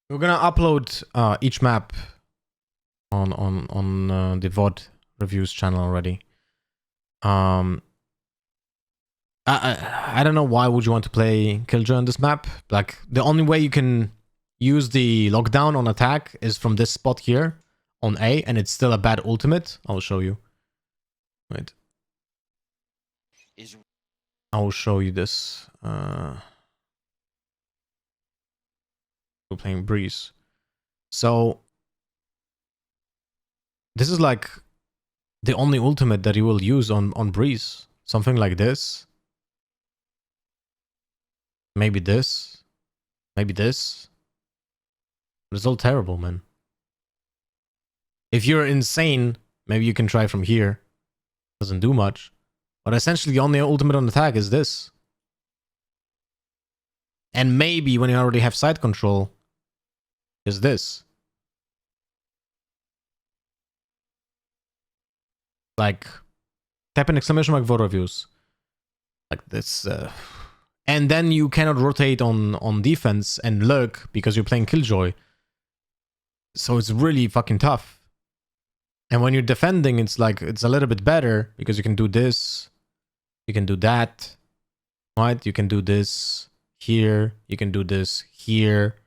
We're gonna upload each map on the VOD reviews channel already. I don't know why would you want to play Killjoy on this map. Like, the only way you can use the lockdown on attack is from this spot here on A, and it's still a bad ultimate. I'll show you. Wait. I will show you this. We're playing Breeze. So this is like the only ultimate that you will use on Breeze. Something like this. Maybe this. Maybe this. But it's all terrible, man. If you're insane, maybe you can try from here. Doesn't do much. But essentially the only ultimate on attack is this. And maybe when you already have side control, is this. Like, type in exclamation mark VOD reviews. Like this. And then you cannot rotate on defense and lurk because you're playing Killjoy. So it's really fucking tough. And when you're defending, it's like, it's a little bit better because you can do this. You can do that. Right? You can do this here. You can do this here.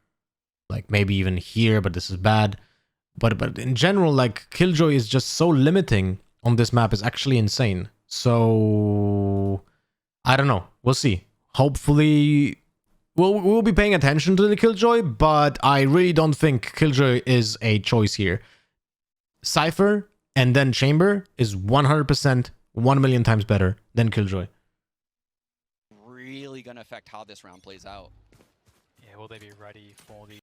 Like maybe even here, but this is bad. But in general, like, Killjoy is just so limiting on this map. Is actually insane. So I don't know. We'll see. Hopefully we'll be paying attention to the Killjoy, but I really don't think Killjoy is a choice here. Cypher and then Chamber is 100%, 1 million times better than Killjoy. Really gonna affect how this round plays out. Yeah, will they be ready for the...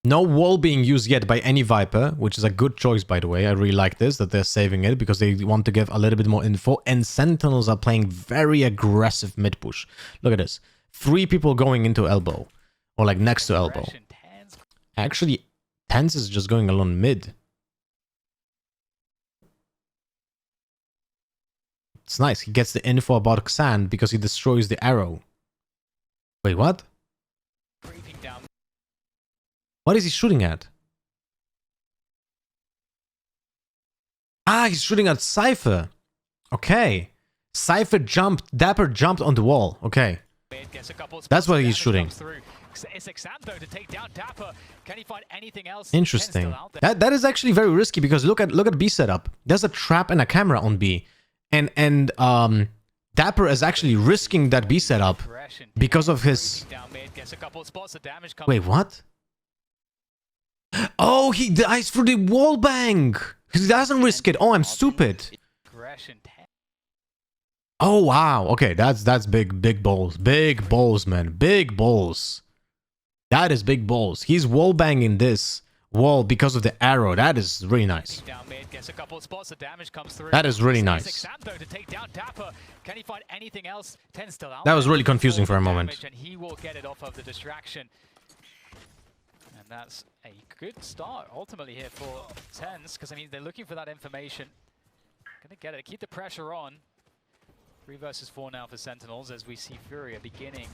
No wall being used yet by any Viper, which is a good choice, by the way. I really like this, that they're saving it, because they want to give a little bit more info. And Sentinels are playing very aggressive mid push. Look at this. 3 people going into elbow. Or like next to elbow. Actually, Tense is just going along mid. It's nice. He gets the info about Xan because he destroys the arrow. Wait, what? What is he shooting at? Ah, he's shooting at Cypher. Okay. Cypher jumped. Dapper jumped on the wall. Okay. That's what he's shooting. Interesting. That is actually very risky because look at B setup. There's a trap and a camera on B. And Dapper is actually risking that B setup because of his... Wait, what? Oh, he dies through the wall bang. He doesn't risk it. Oh, I'm stupid. Oh, wow. Okay, that's big balls. Big balls, man. Big balls. That is big balls. He's wall banging this wall because of the arrow. That is really nice. That is really nice. That was really confusing for a moment. And he will get it off of the distraction. And that's a good start ultimately here for Tens, because I mean they're looking for that information. Gonna get it. Keep the pressure on. 3 versus 4 now for Sentinels as we see Furia beginning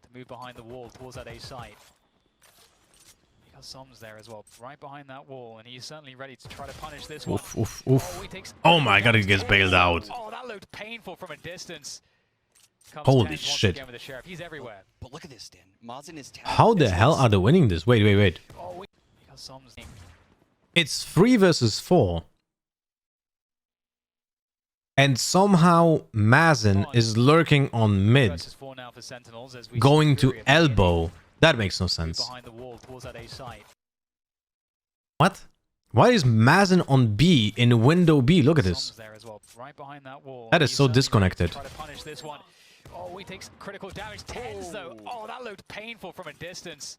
to move behind the wall towards that A site. He got Soms there as well, right behind that wall, and he's certainly ready to try to punish this one. Oof, oof, oof. Oh my god, he gets bailed out. Oh, that looked painful from a distance. Holy shit. He's everywhere. But look at this, Dan. Mazin is How the hell are they winning this? Wait. Oh, It's 3 versus 4. And somehow Mazin is lurking on mid, going to elbow. That makes no sense. What? Why is Mazin on B in window B? Look at this. That is so disconnected. Oh, he takes critical damage. Tens though. Oh, that looked painful from a distance.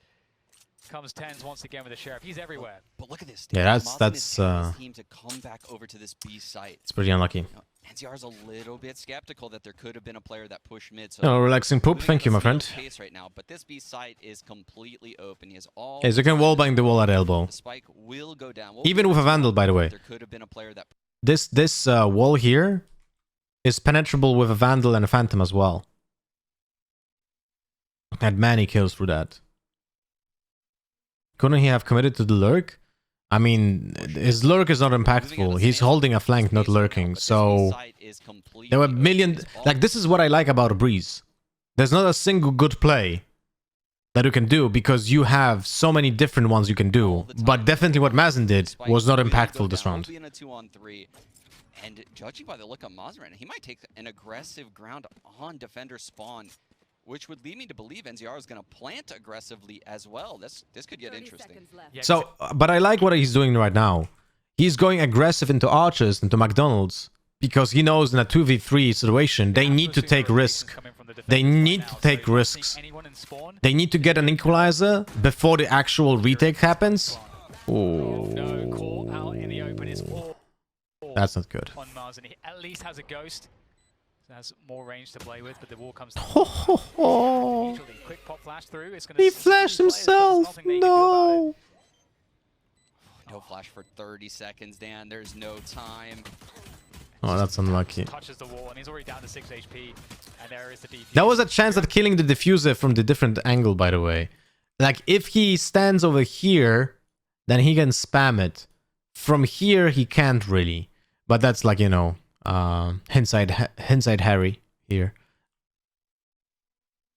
Comes Tens once again with the Sheriff. He's everywhere. But look at this. Yeah, that's team to come back over to this B site. It's pretty unlucky. NCR's a little bit skeptical that there could have been a player that pushed mid. So oh, relaxing poop. Thank you, my friend. Case right now, but this B site is completely open. He has all. Okay, so you can wallbang the wall at elbow. The spike will go down. Even with a Vandal, by the way. There could have been a player that. This wall here is penetrable with a Vandal and a Phantom as well. Had many kills through that. Couldn't he have committed to the lurk? I mean, his lurk is not impactful. He's holding a flank, not lurking. So there were a million... Like, this is what I like about Breeze. There's not a single good play that you can do because you have so many different ones you can do. But definitely what Mazen did was not impactful this round. And judging by the look of Mazen, he might take an aggressive ground on defender spawn, which would lead me to believe NZR is going to plant aggressively as well. This could get interesting. So, but I like what he's doing right now. He's going aggressive into archers, into McDonald's, because he knows in a 2v3 situation, they need to take risk. They need to take risks. They need to get an equalizer before the actual retake happens. Oh, that's not good. On Mars, and he at least has a ghost. Has more range to play with, but the wall comes quick pop flash through. It's gonna he flashed himself. No. No flash for 30 seconds, Dan. There's no time. Oh, that's unlucky. Touches the wall, and he's already down to 6 HP. And there is the defuse. That was a chance at killing the diffuser from the different angle, by the way. Like, if he stands over here, then he can spam it. From here, he can't really. But that's like, you know, hindsight Harry here.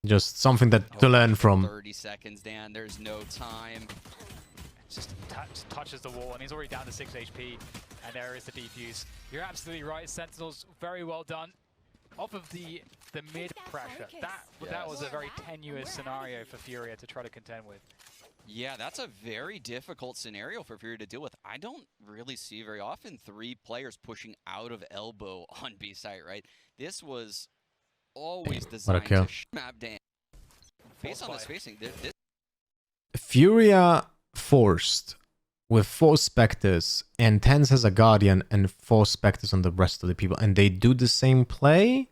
Just something that to learn from. 30 seconds, Dan. There's no time. Just touches the wall, and he's already down to 6 HP. And there is the defuse. You're absolutely right. Sentinels, very well done. Off of the mid pressure. That was a very tenuous scenario for Furia to try to contend with. Yeah, that's a very difficult scenario for Furia to deal with. I don't really see very often 3 players pushing out of elbow on B site, right? This was always designed to map Dan. Based on this facing, this Furia forced with 4 Spectres, and TenZ has a Guardian and 4 Spectres on the rest of the people, and they do the same play?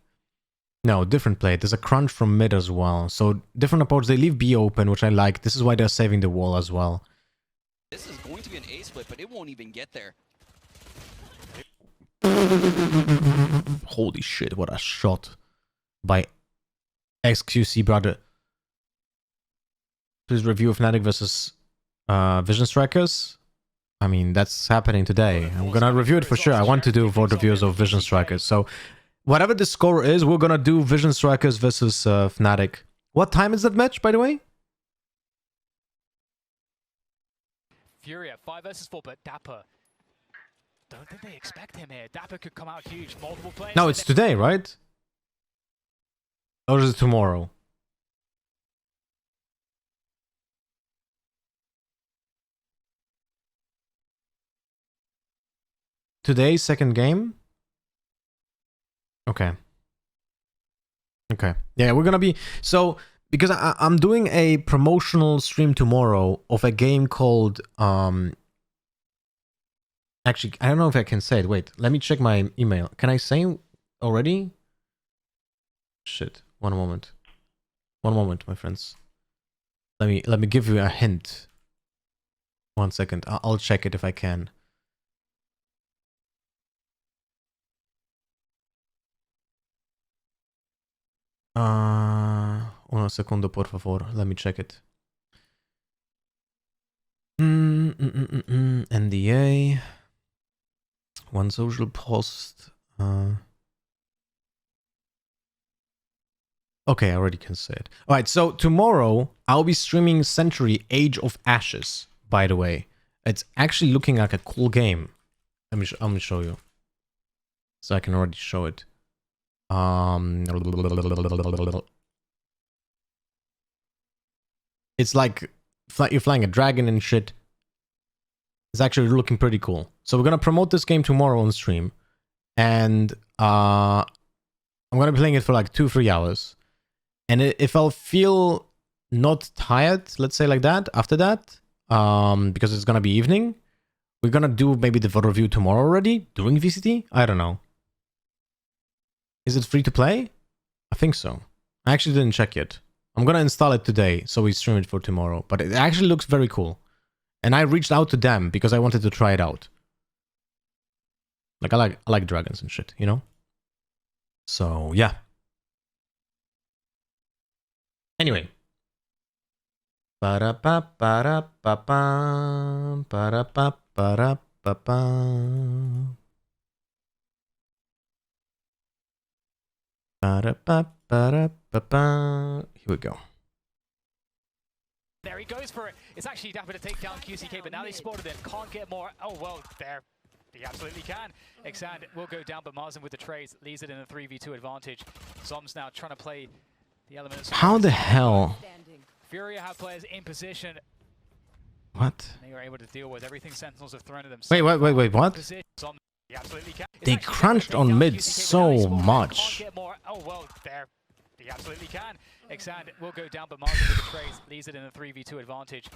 No, different play. There's a crunch from mid as well. So different approach. They leave B open, which I like. This is why they're saving the wall as well. This is going to be an A split, but it won't even get there. Holy shit, what a shot by XQC, brother. Please review Fnatic versus Vision Strikers. I mean, that's happening today. I'm gonna review it for sure. I want to do vote reviews of Vision Strikers. So whatever the score is, we're gonna do Vision Strikers versus Fnatic. What time is that match, by the way? Furia, 5 versus 4, but Dapper. Don't think they expect him here. Dapper could come out huge. Multiple players. No, it's today, right? Or is it tomorrow? Today's second game? Okay. Okay. Yeah, we're gonna be... So, because I'm doing a promotional stream tomorrow of a game called... Actually, I don't know if I can say it. Wait, let me check my email. Can I say already? Shit. One moment. One moment, my friends. Let me give you a hint. 1 second. I'll check it if I can. Una segundo, por favor. Let me check it. NDA. One social post. Okay, I already can say it. Alright, so tomorrow I'll be streaming Century Age of Ashes, by the way. It's actually looking like a cool game. Let me show you. So I can already show it. It's like you're flying a dragon and shit. It's actually looking pretty cool. So we're gonna promote this game tomorrow on stream, and I'm gonna be playing it for like 2-3 hours. And if I'll feel not tired, let's say like that, after that, because it's gonna be evening, we're gonna do maybe the VOD review tomorrow already during VCT. I don't know. Is it free to play? I think so. I actually didn't check yet. I'm gonna install it today, so we stream it for tomorrow. But it actually looks very cool. And I reached out to them because I wanted to try it out. Like I like dragons and shit, you know? So yeah. Anyway. Ba-da-ba-ba-da-ba-ba. Ba-da-ba-ba-da-ba-ba. Ba-da-ba-ba-da-ba-ba. Here we go. There he goes for it. It's actually Dapper to take down QCK, but now they spotted him. Can't get more. Oh, well, there. He absolutely can. Exand will go down, but Marzen with the trades leaves it in a 3v2 advantage. Zom's now trying to play the elements. How the hell? Furia have players in position. What? They were able to deal with everything Sentinels have thrown at them. Wait, what? Zom, he absolutely can. They crunched on mid so much. Can't get more. Oh, well, there. He absolutely can. Exand will go down, but Marzen with the trades leaves it in a 3v2 advantage.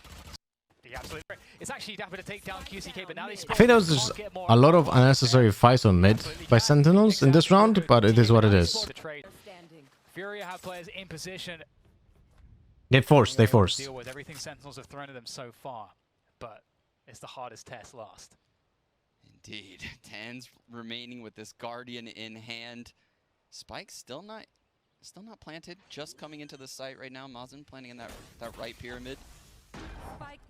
It's actually Dapper to take down QCK, but now they I think there was just a lot of unnecessary fights on mid by Sentinels in this round, but it is what it is. Furia have players in position. They forced. Deal with everything Sentinels have thrown at them so far, but it's the hardest test last. Indeed. Tens remaining with this Guardian in hand. Spike still not planted, just coming into the site right now. Mazen planting in that right pyramid.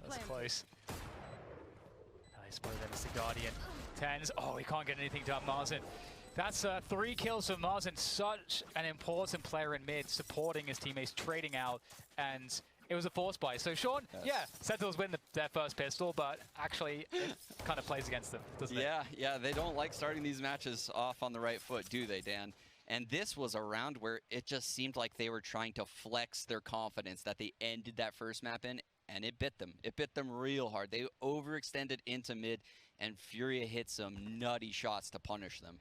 That's close. I suppose that is the Guardian. Tens. Oh, he can't get anything done, Marzen. That's 3 kills for Marzen. Such an important player in mid, supporting his teammates, trading out, and it was a force buy. So Sean, yes. Yeah, Sentinels win their first pistol, but actually it kind of plays against them, doesn't it? Yeah, they don't like starting these matches off on the right foot, do they, Dan? And this was a round where it just seemed like they were trying to flex their confidence that they ended that first map in, and it bit them. It bit them real hard. They overextended into mid, and Furia hit some nutty shots to punish them.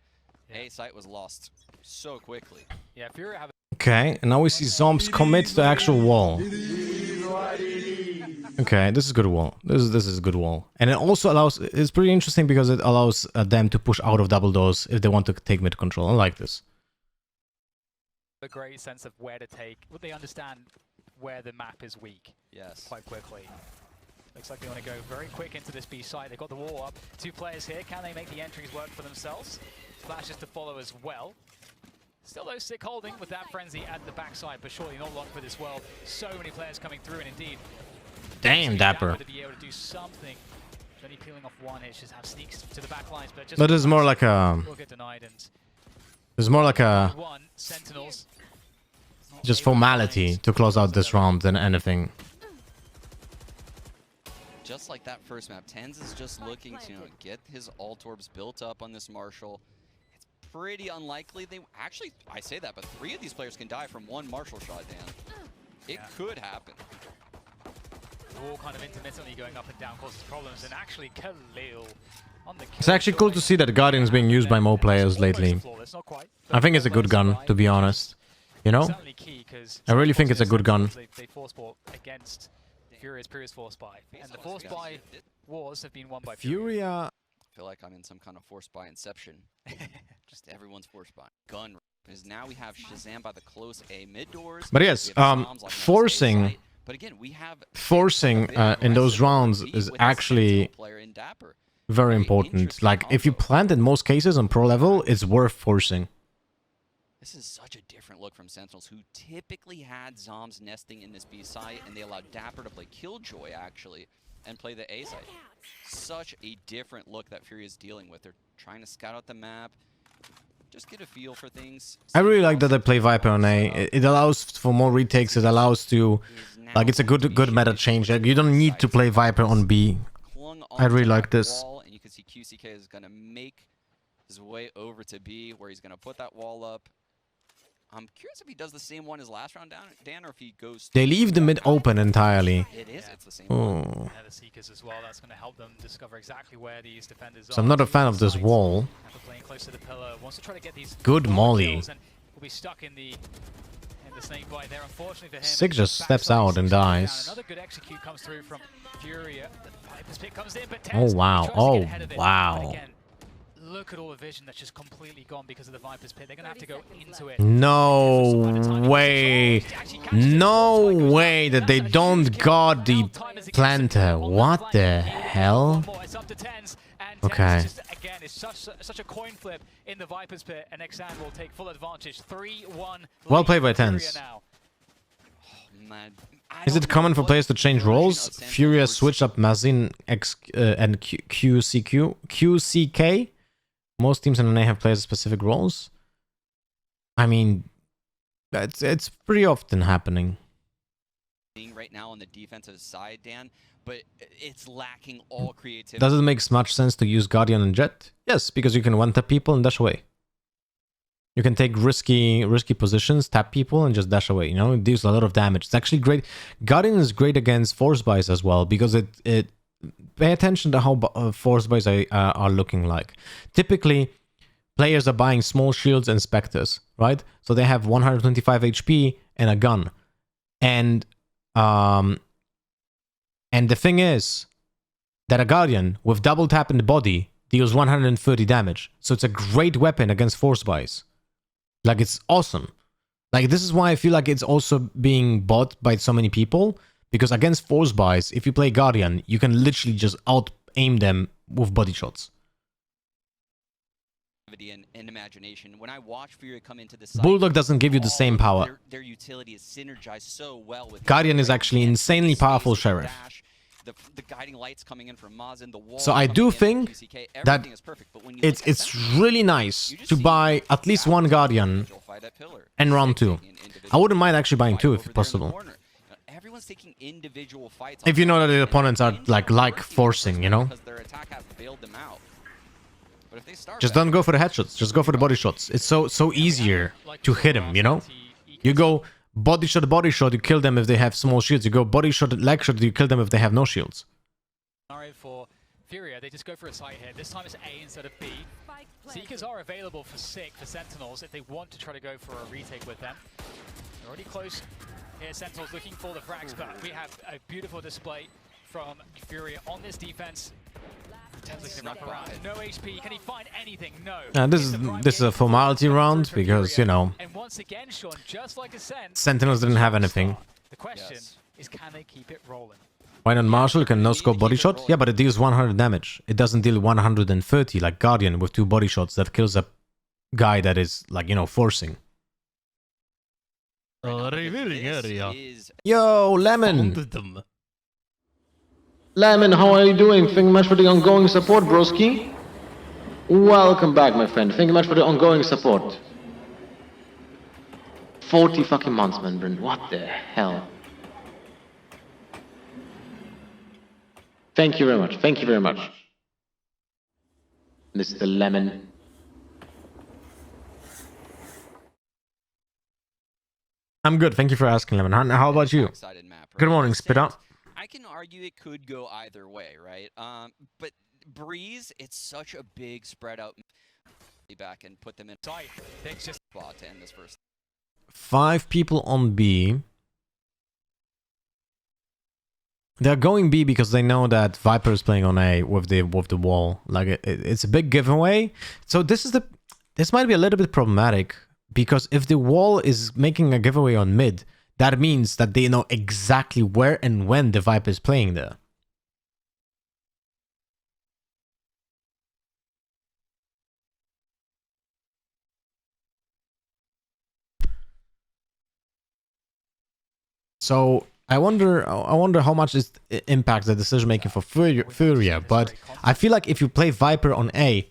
Yeah. A site was lost so quickly. Yeah, Furia have. Okay, and now we see Zombs commit to the actual wall. Okay, this is good wall. This is a good wall, and it also allows. It's pretty interesting because it allows them to push out of double doors if they want to take mid control. I like this. A great sense of where to take. Would they understand where the map is weak? Yes. Quite quickly. Looks like they want to go very quick into this B site. They've got the wall up. 2 players here. Can they make the entries work for themselves? Flashes to follow as well. Still though, Sick holding with that frenzy at the backside, but surely not long for this world. So many players coming through, and indeed. Damn, Dapper. To be able to do something. Only peeling off one, it just have sneaks to the back lines, but just. But it's more like a. Will get denied, and it's more like a. Sentinels. Just formality to close out this round than anything. Just like that first map, Tens is just looking to get his ult orbs built up on this Marshall. It's pretty unlikely they actually. I say that, but 3 of these players can die from 1 Marshall shot, Dan. It could happen. All kind of intermittently going up and down causes problems, and actually Khalil on the. It's actually cool to see that Guardian is being used by more players lately. I think it's a good gun, to be honest. You know, I really think it's a good gun. They force bought against Furia's previous force buy, and the force buy wars have been won by Furia. I feel like I'm in some kind of force buy inception. Just everyone's force buy. Gun. Because now we have Shazam by the close A mid doors. But yes, forcing. But again, we have forcing in those rounds is actually very important. Like, if you plant in most cases on pro level, it's worth forcing. This is such a different look from Sentinels, who typically had Zoms nesting in this B site, and they allowed Dapper to play Killjoy, actually, and play the A site. Such a different look that Furia is dealing with. They're trying to scout out the map, just get a feel for things. I really like that they play Viper on A. It allows for more retakes. It allows to, like, it's a good meta change. Like, you don't need to play Viper on B. I really like this. And you can see QCK is going to make his way over to B, where he's going to put that wall up. I'm curious if he does the same one as last round, Dan, or if he goes. They leave the mid open entirely. It is. It's the same one. Yeah, the Seekers as well. That's going to help them discover exactly where these defenders are. So I'm not a fan of this wall. Playing close to the pillar. Wants to try to get these good molly. Will be stuck in the snake bite there. Unfortunately for him, Sig just steps out and dies. Another good execute comes through from Furia. The Viper's pick comes in, but oh wow! Oh wow! Look at all the vision that's just completely gone because of the Viper's pit. They're going to have to go into it. No way. No way that they don't guard the planter. What the hell? Okay. Again, it's such a coin flip in the Viper's pit, and Exand will take full advantage. 3-1. Well played by Tens. Is it common for players to change roles? Furia switched up Mazin and QCK. Most teams in NA have players with specific roles. I mean, it's pretty often happening. Right now on the defensive side, Dan, but it's lacking all creativity. Does it make much sense to use Guardian and Jet? Yes, because you can one-tap people and dash away. You can take risky positions, tap people, and just dash away. You know, it deals a lot of damage. It's actually great. Guardian is great against force buys as well, because it pay attention to how force buys are looking like. Typically, players are buying small shields and specters, right? So they have 125 HP and a gun, and the thing is that a Guardian with double tap in the body deals 130 damage. So it's a great weapon against force buys. Like, it's awesome. Like, this is why I feel like it's also being bought by so many people, because against force buys, if you play Guardian, you can literally just out-aim them with body shots. And imagination. When I watch Furia come into the site, Bulldog doesn't give you the same power. Their utility is synergized so well with Guardian is actually insanely powerful sheriff. The guiding lights coming in from Mazin, the wall. So I do think that it's really nice to buy at least one Guardian and round 2. I wouldn't mind actually buying 2 if possible. Everyone's taking individual fights. If you know that the opponents are like forcing, you know. Just don't go for the headshots. Just go for the body shots. It's so easier to hit them, you know. You go body shot, you kill them if they have small shields. You go body shot, leg shot, you kill them if they have no shields. For Furia, they just go for a site here. This time it's A instead of B. Seekers are available for Sick, for Sentinels, if they want to try to go for a retake with them. They're already close. Here, Sentinels looking for the frags, but we have a beautiful display from Furia on this defense. No HP. Can he find anything? No. This is a formality round because, you know, and once again, Sean, just like a Sentinels didn't have anything. The question is, can they keep it rolling? Why not Marshall? Can no-scope body shot? Yeah, but it deals 100 damage. It doesn't deal 130 like Guardian with 2 body shots that kills a guy that is, like, you know, forcing. Revealing area. Yo, Lemon! Them. Lemon, how are you doing? Thank you much for the ongoing support, broski. Welcome back, my friend. Thank you much for the ongoing support. 40 fucking months, man, Brent. What the hell? Thank you very much. Thank you very much. Mr. Lemon. I'm good. Thank you for asking, Lemon. How about you? Good morning, Spit Up. I can argue it could go either way, right? But Breeze, it's such a big spread out. Back and put them in spot to end this first. 5 people on B. They're going B because they know that Viper is playing on A with the wall. Like it's a big giveaway. So this might be a little bit problematic, because if the wall is making a giveaway on mid, that means that they know exactly where and when the Viper is playing there. So I wonder how much this impacts the decision making for Furia. But I feel like if you play Viper on A,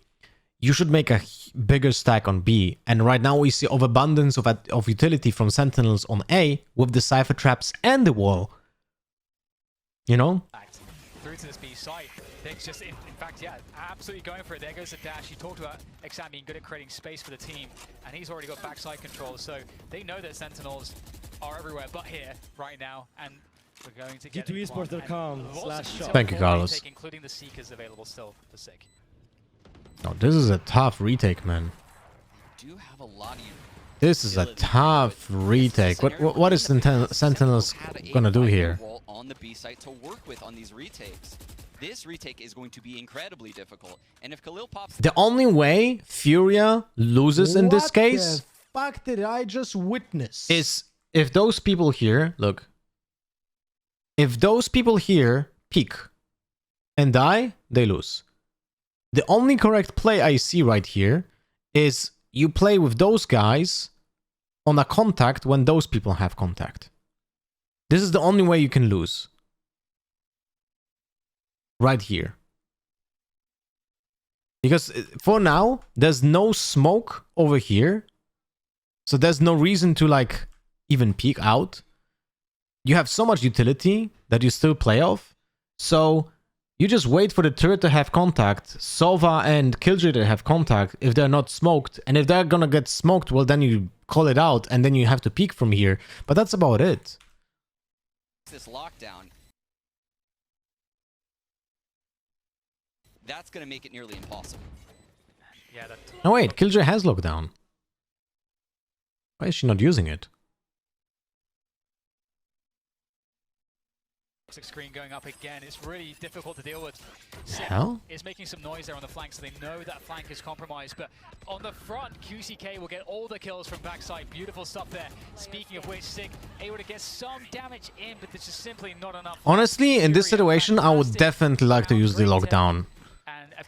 you should make a bigger stack on B. And right now we see overabundance of utility from Sentinels on A with the Cypher traps and the wall. You know? Through to this B site. Things just, in fact, yeah, absolutely going for it. There goes the dash. You talked about Exam being good at creating space for the team, and he's already got backside control. So they know that Sentinels are everywhere but here right now, and we're going to get G2esports.com/shop. Thank you, Carlos. Including the Seekers available still for Sick. Oh, this is a tough retake, man. Do have a lot of This is a tough retake. What is Sentinels gonna do here? On the B site to work with on these retakes. This retake is going to be incredibly difficult. And if Khalil pops, The only way Furia loses in this case What the fuck did I just witness? is if those people here, look, if those people here peek and die, they lose. The only correct play I see right here is you play with those guys on a contact when those people have contact. This is the only way you can lose. Right here. Because for now, there's no smoke over here. So there's no reason to like even peek out. You have so much utility that you still play off. So you just wait for the turret to have contact, Sova and Killjoy to have contact if they're not smoked. And if they're gonna get smoked, well then you call it out and then you have to peek from here. But that's about it. This lockdown, that's going to make it nearly impossible. Yeah, that No wait, Killjoy has lockdown. Why is she not using it? toxic screen going up again. It's really difficult to deal with. Hell? Is making some noise there on the flank, so they know that flank is compromised. But on the front, QCK will get all the kills from backside. Beautiful stuff there. Speaking of which, Sig able to get some damage in, but there's just simply not enough. Honestly, in this situation, I would definitely like to use the lockdown.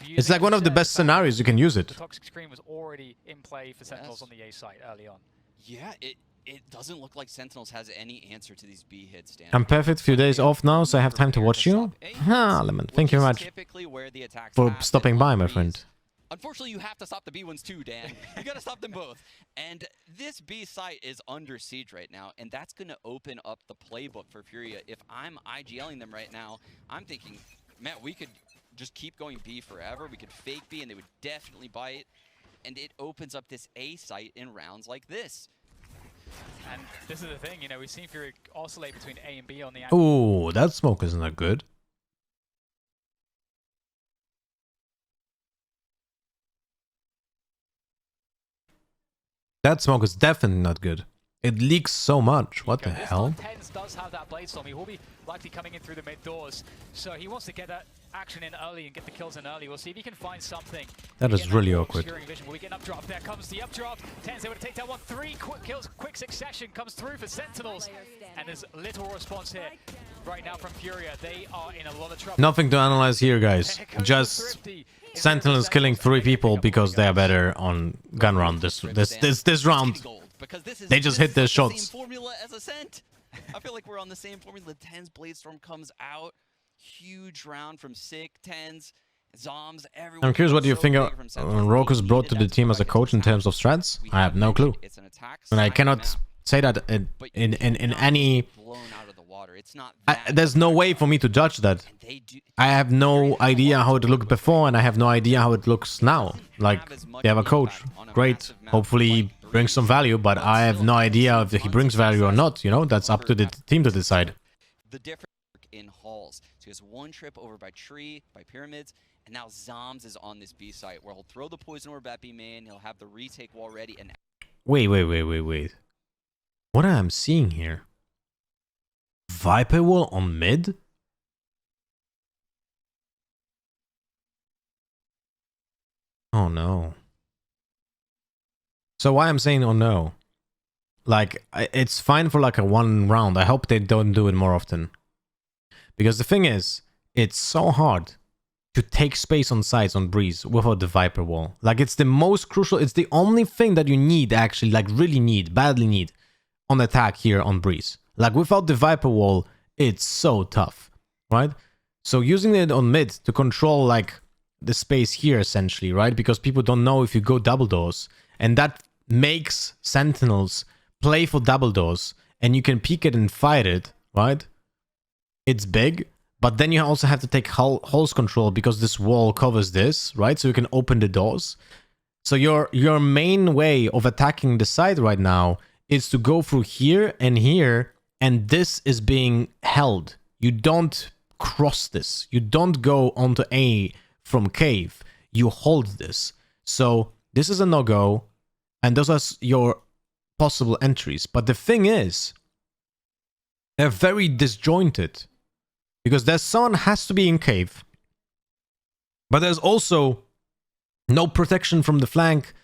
It's like one of the best scenarios you can use it. The toxic screen was already in play for Sentinels on the A site early on. Yeah, it doesn't look like Sentinels has any answer to these B hits, Dan. I'm perfect, few days off now, so I have time to watch you. Ha, Lemon, thank you very much for stopping by, my friend. Unfortunately, you have to stop the B ones too, Dan. You gotta stop them both. And this B site is under siege right now, and that's gonna open up the playbook for Furia. If I'm IGLing them right now, I'm thinking, man, we could just keep going B forever. We could fake B, and they would definitely bite. And it opens up this A site in rounds like this. And this is the thing, you know, we've seen Fury oscillate between A and B on the Ooh, that smoke isn't that good. That smoke is definitely not good. It leaks so much. What the hell? Tens does have that blade storm. He will be likely coming in through the mid doors, so he wants to get that action in early and get the kills in early. We'll see if he can find something. That is really awkward. Will we get an updraft? There comes the updraft. Tens able to take that one. 3 quick kills, quick succession comes through for Sentinels, and there's little response here right now from Furia. They are in a lot of trouble. Nothing to analyze here, guys. Just Sentinels killing 3 people because they are better on gun round this round. Because this is, they just hit their the shots. Same formula as Ascent. I feel like we're on the same formula. Tens Blade Storm comes out, huge round from Sick, Tens, Zoms, everyone. I'm curious what you think Roku's brought to the team as a coach in terms of strats. I have no clue, and I cannot say that in any. There's no way for me to judge that. I have no idea how it looked before, and I have no idea how it looks now. Like, they have a coach, great. Hopefully he brings some value, but I have no idea if he brings value or not. You know, that's up to the team to decide. The difference in halls. So he has one trip over by tree, by pyramids, and now Zoms is on this B site where he'll throw the poison orb at B main. He'll have the retake wall ready. And wait. What am I seeing here? Viper wall on mid? Oh no. So why I'm saying oh no? Like, it's fine for like a 1 round. I hope they don't do it more often. Because the thing is, it's so hard to take space on sides on Breeze without the Viper wall. Like, it's the most crucial, it's the only thing that you need actually, like really need, badly need on attack here on Breeze. Like, without the Viper wall, it's so tough, right? So using it on mid to control like the space here essentially, right? Because people don't know if you go double doors, and that makes Sentinels play for double doors, and you can peek it and fight it, right? It's big, but then you also have to take holes control because this wall covers this, right? So you can open the doors. So your main way of attacking the side right now is to go through here, and this is being held. You don't cross this. You don't go onto A from cave. You hold this. So this is a no-go, and those are your possible entries. But the thing is, they're very disjointed. Because there's someone has to be in cave. But there's also no protection from the flank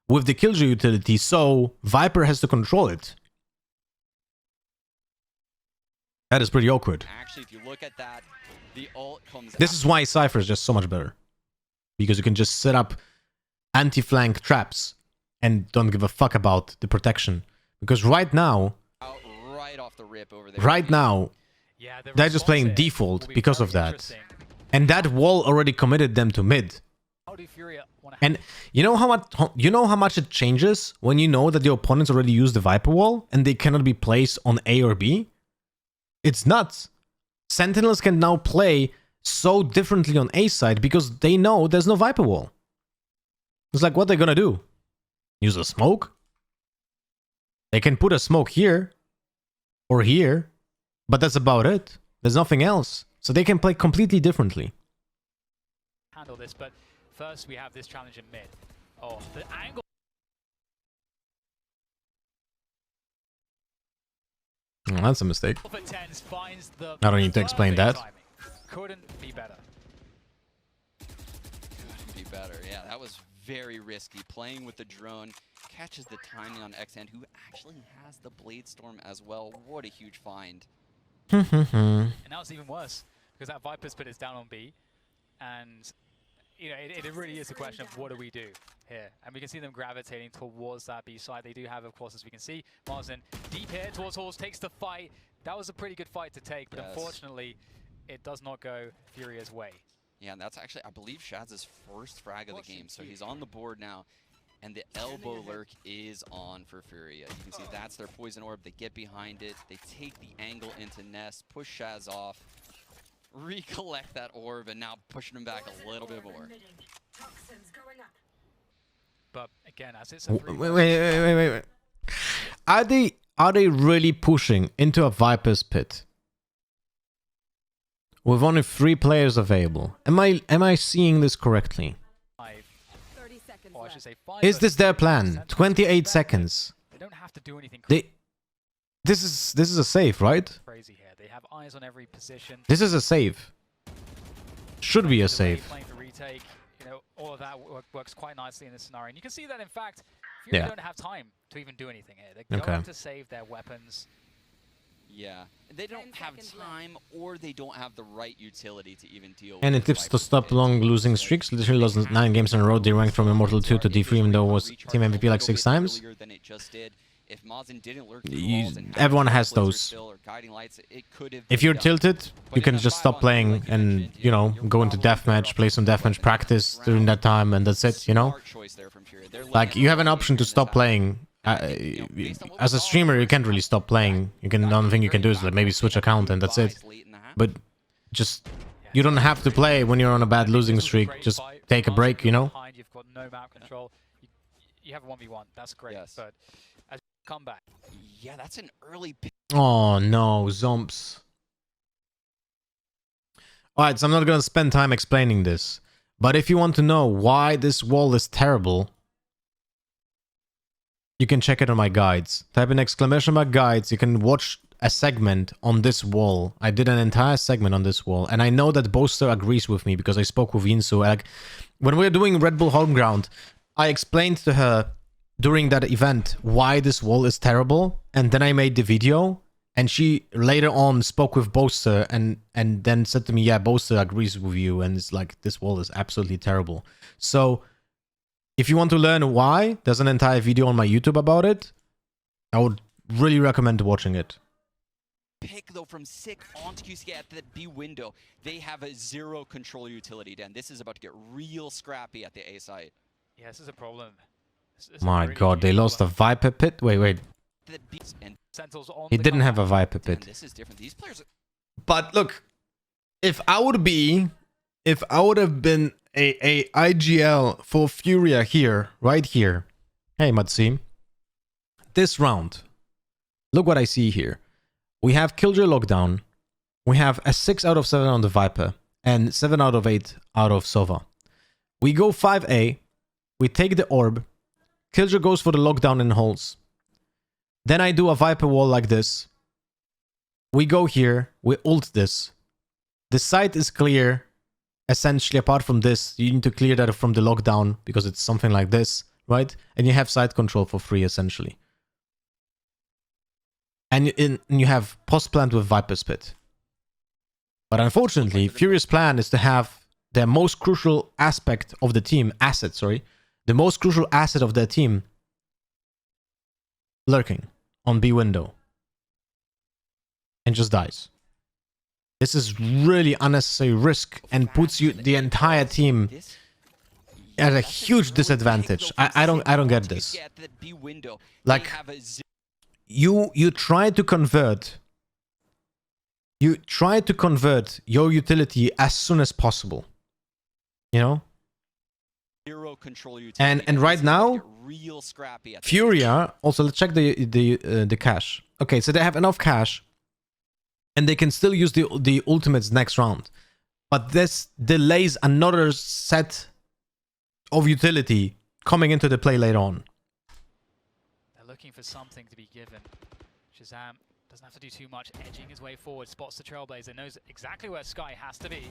with the Killjoy utility, so Viper has to control it. That is pretty awkward. Actually, if you look at that, the ult comes This is why Cypher is just so much better. Because you can just set up anti-flank traps and don't give a fuck about the protection. Because right now, out right off the rip over there. right now, Yeah, the they're just response playing here default will be because very of that. interesting. And that wall already committed them to mid. How do Furia wanna And you know how much it changes when you know that your opponents already used the Viper wall and they cannot be placed on A or B? It's nuts. Sentinels can now play so differently on A side because they know there's no Viper wall. It's like, what they're gonna do? Use a smoke? They can put a smoke here or here, but that's about it. There's nothing else. So they can play completely differently. handle this? But first, we have this challenge in mid. Oh, the angle Oh, that's a mistake. for Tens finds the I don't need to explain perfect that. timing. Couldn't be better. Couldn't be better. Yeah, that was very risky. Playing with the drone, catches the timing on Xhand, who actually has the Blade Storm as well. What a huge find. And now it's even worse because that Viper's put us down on B, and you know it really is a question of what do we do here, and we can see them gravitating towards that B side. They do have, of course, as we can see, Marsden deep here towards Halls, takes the fight. That was a pretty good fight to take, but unfortunately, it does not go Furia's way. Yeah, and that's actually, I believe, Shadz's first frag of the game, so he's on the board now. And the elbow lurk is on for Furia. You can see that's their poison orb. They get behind it. They take the angle into Nest, push Shaz off, recollect that orb, and now pushing him back a little bit more. But again, as it's a Wait. Are they really pushing into a Viper's pit with only 3 players available? Am I seeing this correctly? 30 seconds, or I should say 5. Is this their plan? 28 seconds. They don't have to do anything This is a save, right? crazy here. They have eyes on every position. This is a save. Should be a save. Playing for retake, you know, all of that works quite nicely in this scenario. And you can see that, in fact, Fury don't have time to even do anything here. They're going to save their weapons. Yeah, they don't have time, or they don't have the right utility to even deal Any with tips to stop long losing streaks? Literally lost 9 games in a row. They ranked from Immortal 2 to D3, even though it was team MVP like 6 times. If Mazen didn't lurk Everyone has those. If you're tilted, you can just stop playing and, you know, go into deathmatch, play some deathmatch practice during that time, and that's it, you know? Like, you have an option to stop playing. As a streamer, you can't really stop playing. The only thing you can do is like maybe switch account and that's it. But just, you don't have to play when you're on a bad losing streak. Just take a break, you know? You've got no map control. You have a 1v1. That's great. But as you come back. Yeah, that's an early pick. Oh no, Zomps. Alright, so I'm not gonna spend time explaining this. But if you want to know why this wall is terrible, you can check it on my guides. Type in exclamation mark guides. You can watch a segment on this wall. I did an entire segment on this wall. And I know that Boaster agrees with me because I spoke with Yinsu. Like, when we were doing Red Bull Homeground, I explained to her during that event why this wall is terrible. And then I made the video. And she later on spoke with Boaster and then said to me, yeah, Boaster agrees with you. And it's like, this wall is absolutely terrible. So if you want to learn why, there's an entire video on my YouTube about it. I would really recommend watching it. Pick though from Sick onto QC at the B window. They have a 0 control utility, Dan. This is about to get real scrappy at the A site. Yeah, this is a problem. My god, they lost a Viper pit? Wait. He didn't have a Viper pit. This is different. These players. But look, if I would have been a IGL for Furia here, right here. Hey, Matsim. This round, look what I see here. We have Killjoy Lockdown. We have a 6 out of 7 on the Viper and 7 out of 8 out of Sova. We go 5A. We take the orb. Killjoy goes for the lockdown in holes. Then I do a Viper wall like this. We go here. We ult this. The site is clear. Essentially, apart from this, you need to clear that from the lockdown because it's something like this, right? And you have site control for free, essentially. And you have post plant with Viper's Pit. But unfortunately, Furious plan is to have their most crucial aspect of the team, the most crucial asset of their team, lurking on B window. and just dies. This is really unnecessary risk and puts you the entire team at a huge disadvantage. I don't get this. Like, you try to convert your utility as soon as possible. You know? And right now, Furia, also let's check the cash. Okay, so they have enough cash and they can still use the ultimates next round. But this delays another set of utility coming into the play later on. They're looking for something to be given. Shazam doesn't have to do too much, edging his way forward, spots the Trailblazer, knows exactly where Sky has to be.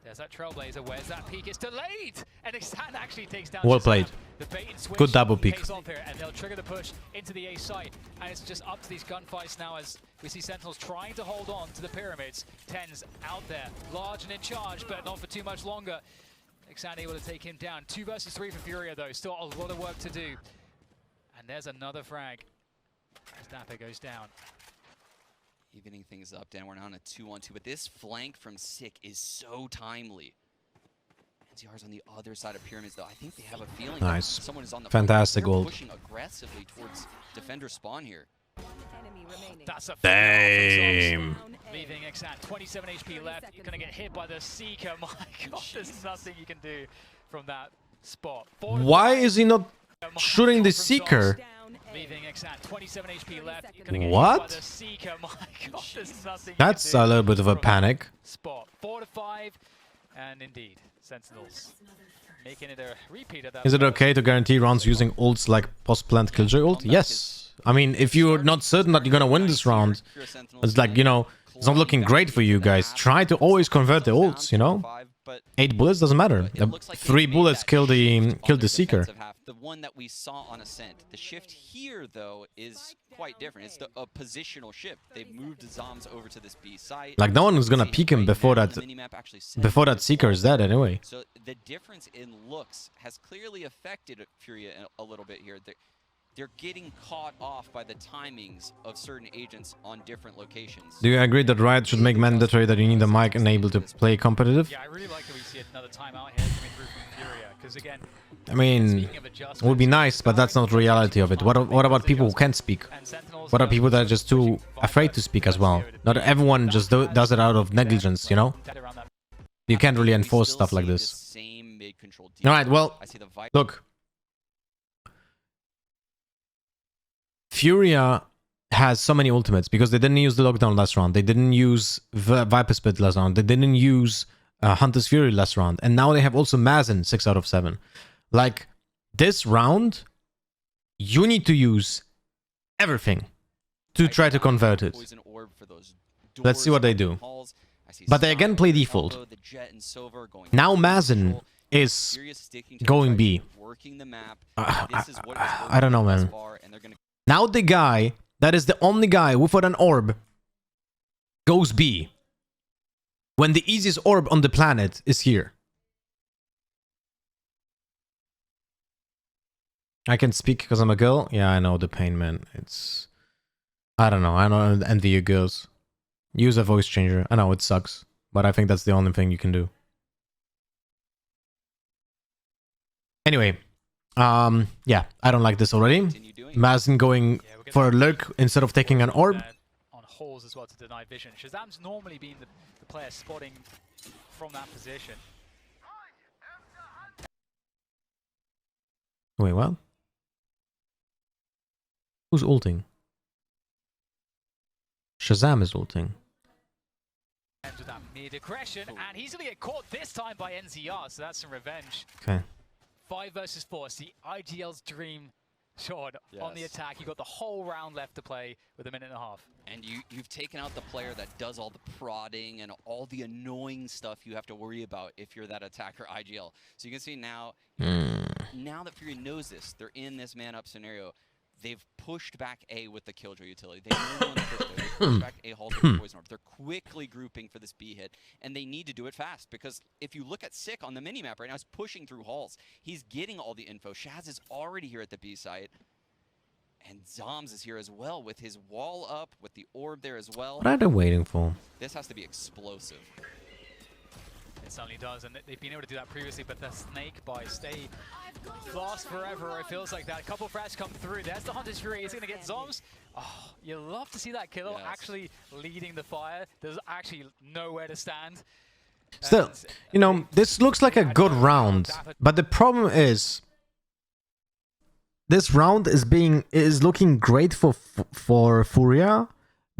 There's that Trailblazer, where's that peek? It's delayed! And Xan actually takes down Well Shazam. played. The bait and switch, Good double peek. pays off here, and they'll trigger the push into the A site. And it's just up to these gunfights now as we see Sentinels trying to hold on to the pyramids. Tens out there, large and in charge, but not for too much longer. Xan able to take him down. 2 versus 3 for Furia though, still a lot of work to do. And there's another frag as Dapper goes down. Evening things up, Dan. We're now on a 2-on-2, but this flank from Sick is so timely. NCR's on the other side of Pyramids, though. I think they have a feeling Nice. someone is on the Fantastic front. They're ult. pushing aggressively towards defender spawn here. That's a Damn. leaving Xan 27 HP left. You're gonna get hit by the Seeker. My God, there's nothing you can do from that spot. Why is he not shooting the Seeker? Leaving Xan 27 HP left. You're gonna get What? hit by the Seeker. My God, there's nothing. That's you can a do little bit of a from that panic. Spot 4 to 5, and indeed Sentinels making it a repeat of that. Is it okay to guarantee rounds using ults like post-plant Killjoy ult? Yes. I mean, if you're not certain that you're gonna win this round, it's like, you know, it's not looking great for you guys. Try to always convert the ults, you know? 8 bullets doesn't matter. 3 bullets kill the Seeker. The one that we saw on Ascent. The shift here, though, is quite different. It's a positional shift. They've moved the Zoms over to this B site. Like, no one is gonna peek him before that Seeker is dead anyway. So the difference in looks has clearly affected Furia a little bit here. They're getting caught off by the timings of certain agents on different locations. Do you agree that Riot should make mandatory that you need a mic and able to play competitive? Yeah, I really like that we see another timeout here coming through from Furia, because again, I mean, it would be nice, but that's not reality of it. What about people who can't speak? What are people that are just too afraid to speak as well? Not everyone just does it out of negligence, you know? You can't really enforce stuff like this. Alright, well, look. Furia has so many ultimates because they didn't use the lockdown last round. They didn't use Viper Spit last round. They didn't use Hunter's Fury last round. And now they have also Mazen 6 out of 7. Like, this round, you need to use everything to try to convert it. Let's see what they do. But they again play default. Now Mazen is going B. I don't know, man. Now the guy that is the only guy without an orb goes B. When the easiest orb on the planet is here. I can speak because I'm a girl? Yeah, I know the pain, man. It's... I don't know. I don't envy you girls. Use a voice changer. I know, it sucks. But I think that's the only thing you can do. Anyway. Yeah, I don't like this already. Mazen going for a lurk instead of taking an orb. On holes as well to deny vision. Shazam's normally been the player spotting from that position. Wait, what? Who's ulting? Shazam is ulting. With that mid-aggression, and he's gonna get caught this time by NZR, so that's some revenge. Okay. 5 versus 4, it's the IGL's dream shot on the attack. You got the whole round left to play with 1.5 minutes. And you've taken out the player that does all the prodding and all the annoying stuff you have to worry about if you're that attacker IGL. So you can see now, now that Furia knows this, they're in this man-up scenario. They've pushed back A with the Killjoy utility. They know when to push there. They pushed back A halt with the Poison Orb. They're quickly grouping for this B hit, and they need to do it fast because if you look at Sick on the minimap right now, he's pushing through halls. He's getting all the info. Shaz is already here at the B site, And Zoms is here as well with his wall up, with the orb there as well. What are they waiting for? This has to be explosive. It certainly does, and they've been able to do that previously, but the snake bite stay lasts forever, or it feels like that. A couple frags come through. There's the Hunter's Fury. He's going to get Zoms. Oh, you love to see that killer actually leading the fire. There's actually nowhere to stand. Still, you know, this looks like a good round, but the problem is this round is looking great for Furia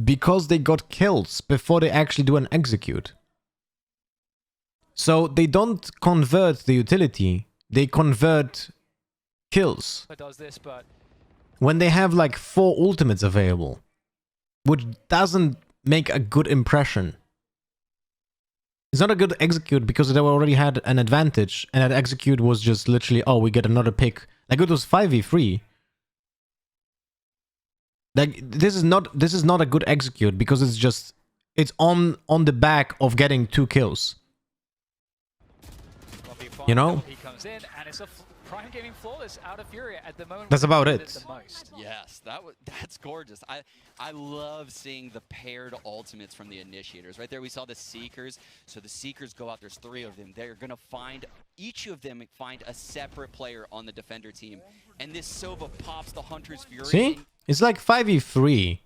because they got kills before they actually do an execute. So they don't convert the utility, they convert kills. Does this, but when they have like 4 ultimates available, which doesn't make a good impression. It's not a good execute because they already had an advantage, and that execute was just literally, oh, we get another pick. Like it was 5v3. Like this is not a good execute because it's on the back of getting 2 kills. You know? He comes in, and it's a Prime Gaming flawless out of Furia at the moment. That's about it. The most. Yes, that's gorgeous. I love seeing the paired ultimates from the initiators. Right there we saw the Seekers. So the Seekers go out, there's 3 of them. They're gonna find, each of them find a separate player on the defender team. And this Sova pops the Hunter's Fury. See? It's like 5v3.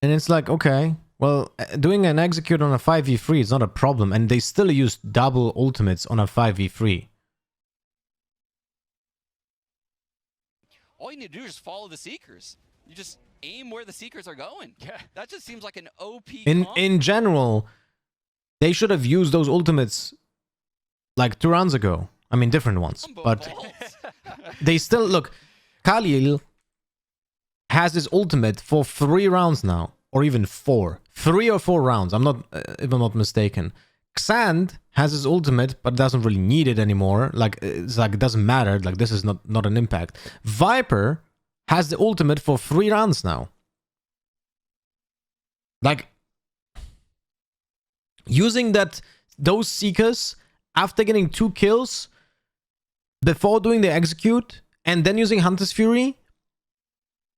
And it's like, okay, well, doing an execute on a 5v3 is not a problem, and they still use double ultimates on a 5v3. All you need to do is just follow the Seekers. You just aim where the Seekers are going. Yeah. That just seems like an OP In general, they should have used those ultimates like 2 rounds ago. I mean, different ones. But they still... Look, Khalil has his ultimate for 3 rounds now. Or even 4. 3 or 4 rounds. I'm not... if I'm not mistaken. Xand has his ultimate, but doesn't really need it anymore. Like, it's like, it doesn't matter. Like, this is not an impact. Viper has the ultimate for 3 rounds now. Like, using those Seekers after getting 2 kills before doing the execute and then using Hunter's Fury,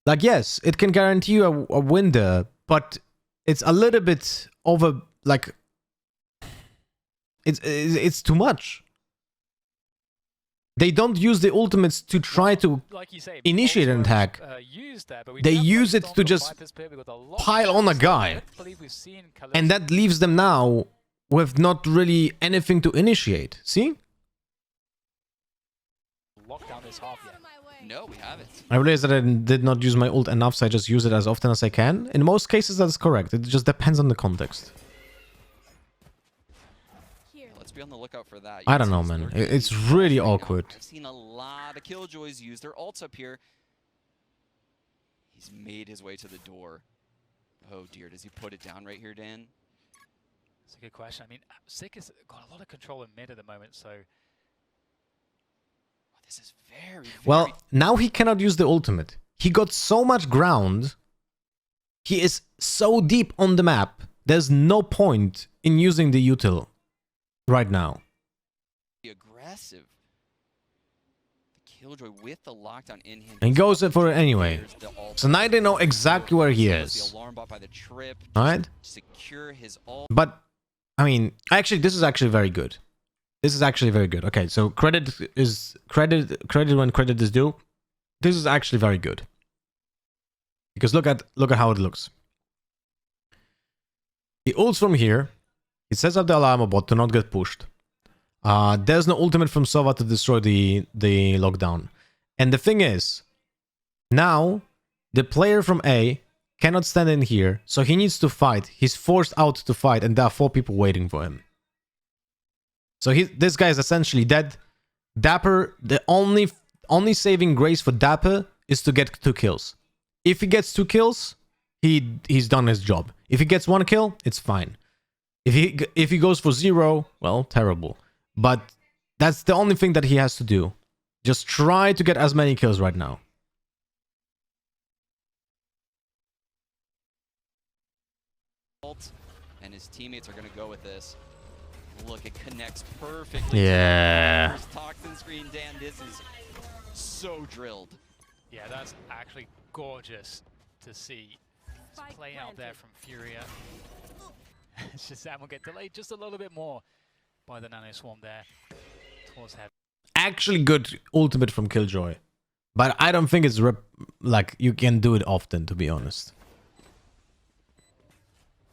like, yes, it can guarantee you a win there, but it's a little bit over, like, it's too much. They don't use the ultimates to try to like you say, initiate an attack. They use it to just pile on a guy. And that leaves them now with not really anything to initiate. See? Lockdown this half yet. No, we haven't. I realized that I did not use my ult enough, so I just use it as often as I can. In most cases, that's correct. It just depends on the context. Let's be on the lookout for that. I don't know, man. It's really awkward. I've seen a lot of Killjoys use their ults up here. He's made his way to the door. Oh dear, does he put it down right here, Dan? That's a good question. I mean, Sick has got a lot of control in mid at the moment, so... This is very... Well, now he cannot use the ultimate. He got so much ground. He is so deep on the map. There's no point in using the util right now. Aggressive. The Killjoy with the lockdown in him. And goes for it anyway. So now they know exactly where he is. Alright? Secure his ult. But, I mean, actually, this is actually very good. This is actually very good. Okay, so credit when credit is due. This is actually very good. Because look at how it looks. He ults from here. He sets up the alarm bot to not get pushed. There's no ultimate from Sova to destroy the lockdown. And the thing is, now the player from A cannot stand in here, so he needs to fight. He's forced out to fight, and there are 4 people waiting for him. So this guy is essentially dead. Dapper, the only saving grace for Dapper is to get 2 kills. If he gets 2 kills, he's done his job. If he gets 1 kill, it's fine. If he goes for 0, well, terrible. But that's the only thing that he has to do. Just try to get as many kills right now. And his teammates are going to go with this. Look, it connects perfectly. Yeah. Toxin screen, Dan, this is so drilled. Yeah, that's actually gorgeous to see. It's playing out there from Furia. Shazam will get delayed just a little bit more by the Nano Swarm there towards heaven. Actually good ultimate from Killjoy. But I don't think it's like you can do it often, to be honest.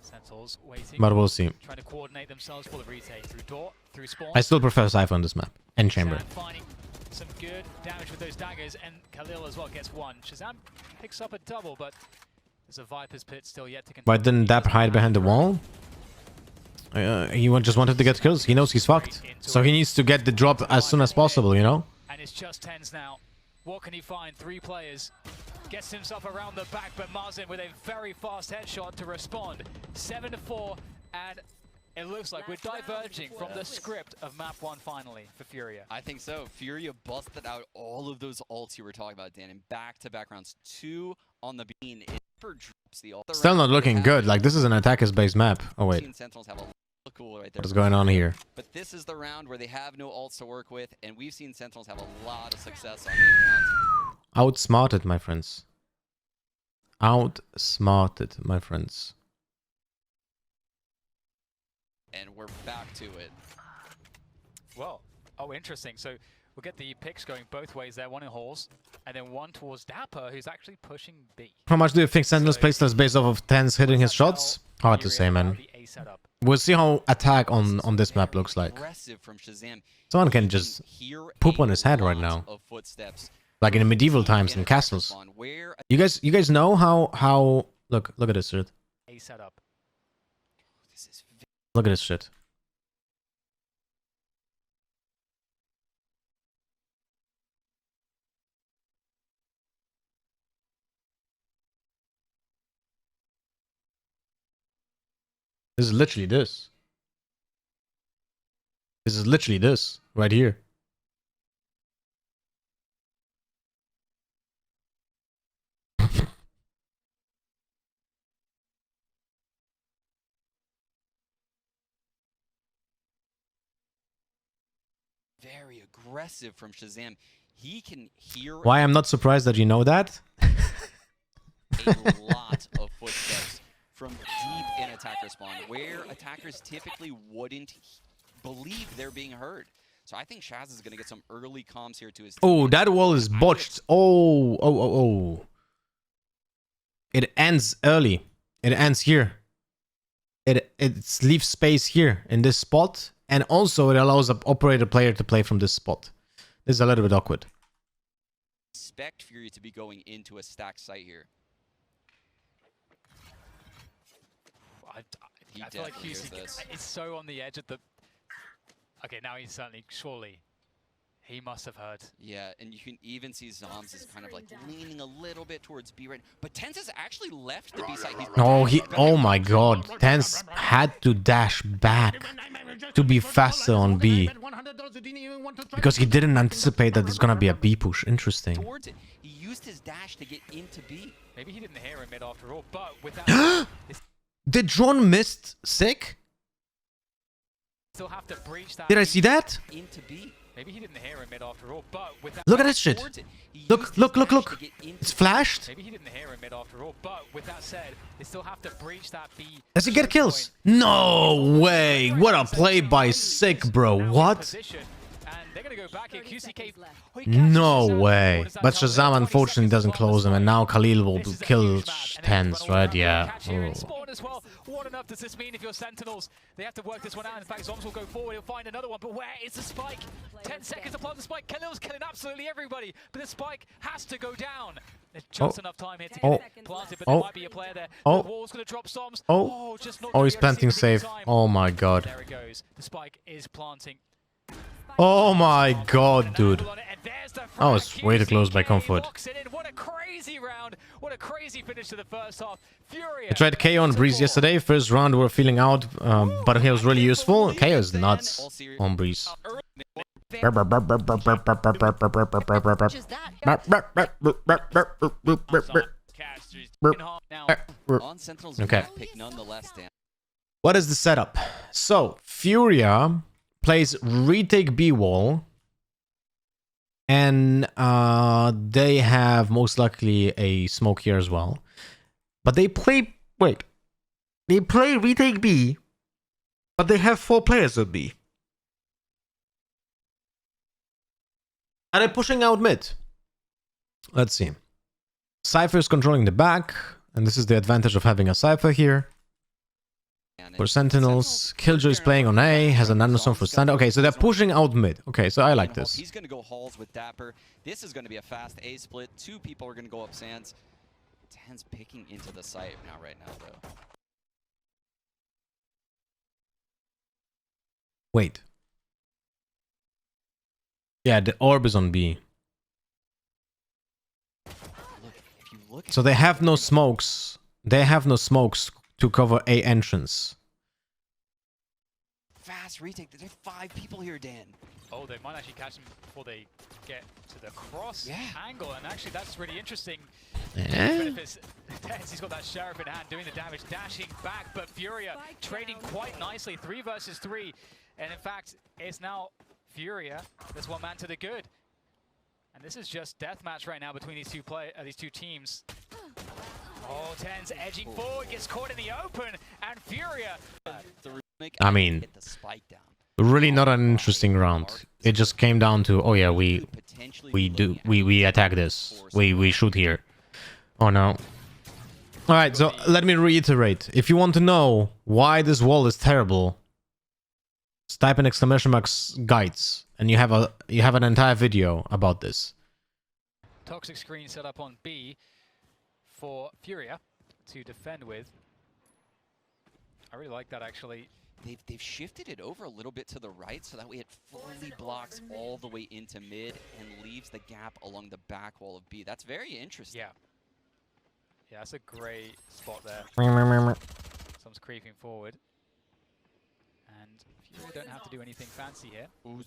Sentinels waiting. But we'll see. Trying to coordinate themselves for the retake through door, through spawn. I still prefer Cypher on this map. And Chamber. Shazam finding some good damage with those daggers, and Khalil as well gets one. Shazam picks up a double, but there's a Viper's Pit still yet to continue. Why didn't Dap hide behind the wall? He just wanted to get kills. He knows he's fucked. So he needs to get the drop as soon as possible, you know? And it's just tens now. What can he find? 3 players. Gets himself around the back, but Marzin with a very fast headshot to respond. 7-4, and it looks like we're diverging from the script of map 1 finally for Furia. I think so. Furia busted out all of those ults you were talking about, Dan, in back-to-back rounds. 2 on the bean. It drops the ult. Still not looking good. Like, this is an attackers-based map. Oh, wait. Sentinels have a cool right there. What's going on here? But this is the round where they have no ults to work with, and we've seen Sentinels have a lot of success on these rounds. Outsmarted, my friends. Outsmarted, my friends. And we're back to it. Well, oh, interesting. So we'll get the picks going both ways there. One in halls, and then one towards Dapper, who's actually pushing B. How much do you think Sentinel's playstyle is based off of Tens hitting his shots? Hard to say, man. We'll see how attack on this map looks like. Aggressive from Shazam. Someone can just poop on his head right now. Like in the medieval times in castles. You guys know how look at this shit. A setup. Look at this shit. This is literally this. This is literally this right here. Very aggressive from Shazam. He can hear. Why I'm not surprised that you know that. A lot of footsteps from deep in attacker spawn, where attackers typically wouldn't believe they're being heard. So I think Shaz is going to get some early comms here to his team. Oh, that wall is botched. Oh. It ends early. It ends here. It leaves space here in this spot. And also it allows an operator player to play from this spot. This is a little bit awkward. Expect Fury to be going into a stacked site here. I feel like he's so on the edge of the... Okay, now he's certainly, surely, he must have heard. Yeah, and you can even see Zoms is kind of like leaning a little bit towards B right. But Tens has actually left the B side. Oh my god. Tens had to dash back to be faster on B. Because he didn't anticipate that there's gonna be a B push. Interesting. Towards it. He used his dash to get into B. Maybe he didn't hear him mid after all, but without... Did drone missed sick? Still have to breach that. Did I see that? Into B. Maybe he didn't hear him mid after all, but without... Look at this shit. Look. It's flashed. Maybe he didn't hear him mid after all, but with that said, they still have to breach that B. Does he get kills? No way. What a play by Sick, bro. What? No way. But Shazam unfortunately doesn't close him, and now Khalil will kill Tens, right? Yeah. Well, what enough does this mean if you're Sentinels? They have to work this one out. In fact, Zoms will go forward. He'll find another one. But where is the spike? 10 seconds to plant the spike. Khalil's killing absolutely everybody. But the spike has to go down. There's just enough time here to get it planted. But there might be a player there. The wall's going to drop Zoms. He's planting safe. Oh my god. There it goes. The spike is planting. Oh my god, dude. I was way too close by Comfort. What a crazy round. What a crazy finish to the first half. Furia. I tried KO on Breeze yesterday. First round we were feeling out, but he was really useful. KO is nuts on Breeze. Okay. What is the setup? So, Furia plays retake B wall And they have most likely a smoke here as well. But they play... Wait. They play retake B. But they have 4 players at B. Are they pushing out mid? Let's see. Cypher is controlling the back. And this is the advantage of having a Cypher here. For Sentinels, Killjoy is playing on A, has an Anderson for Stand. Okay, so they're pushing out mid. Okay, so I like this. He's going to go Halls with Dapper. This is going to be a fast A split. 2 people are going to go up Sands. Dan's picking into the site right now, though. Wait. Yeah, the orb is on B. Look, if you look So they have no smokes. They have no smokes to cover A entrance. fast retake. There's 5 people here, Dan. Oh, they might actually catch him before they get to the cross angle, and actually that's really interesting. Benefits. He's got that Sheriff in hand, doing the damage, dashing back, but Furia trading quite nicely, 3 versus 3. And in fact, it's now Furia. There's one man to the good. And this is just deathmatch right now between these two teams. Oh, Ten's edging forward, gets caught in the open, and Furia. I mean, hit the spike down. really not an interesting round. It just came down to, oh yeah, we attack this. We shoot here. Oh no. Alright, so let me reiterate. If you want to know why this wall is terrible, just type in exclamation marks guides and you have an entire video about this. Toxic screen set up on B for Furia to defend with. I really like that actually. They've shifted it over a little bit to the right, so that way it fully blocks all the way into mid and leaves the gap along the back wall of B. That's very interesting. Yeah. Yeah, that's a great spot there. Someone's creeping forward. And Fury don't have to do anything fancy here. Ooh,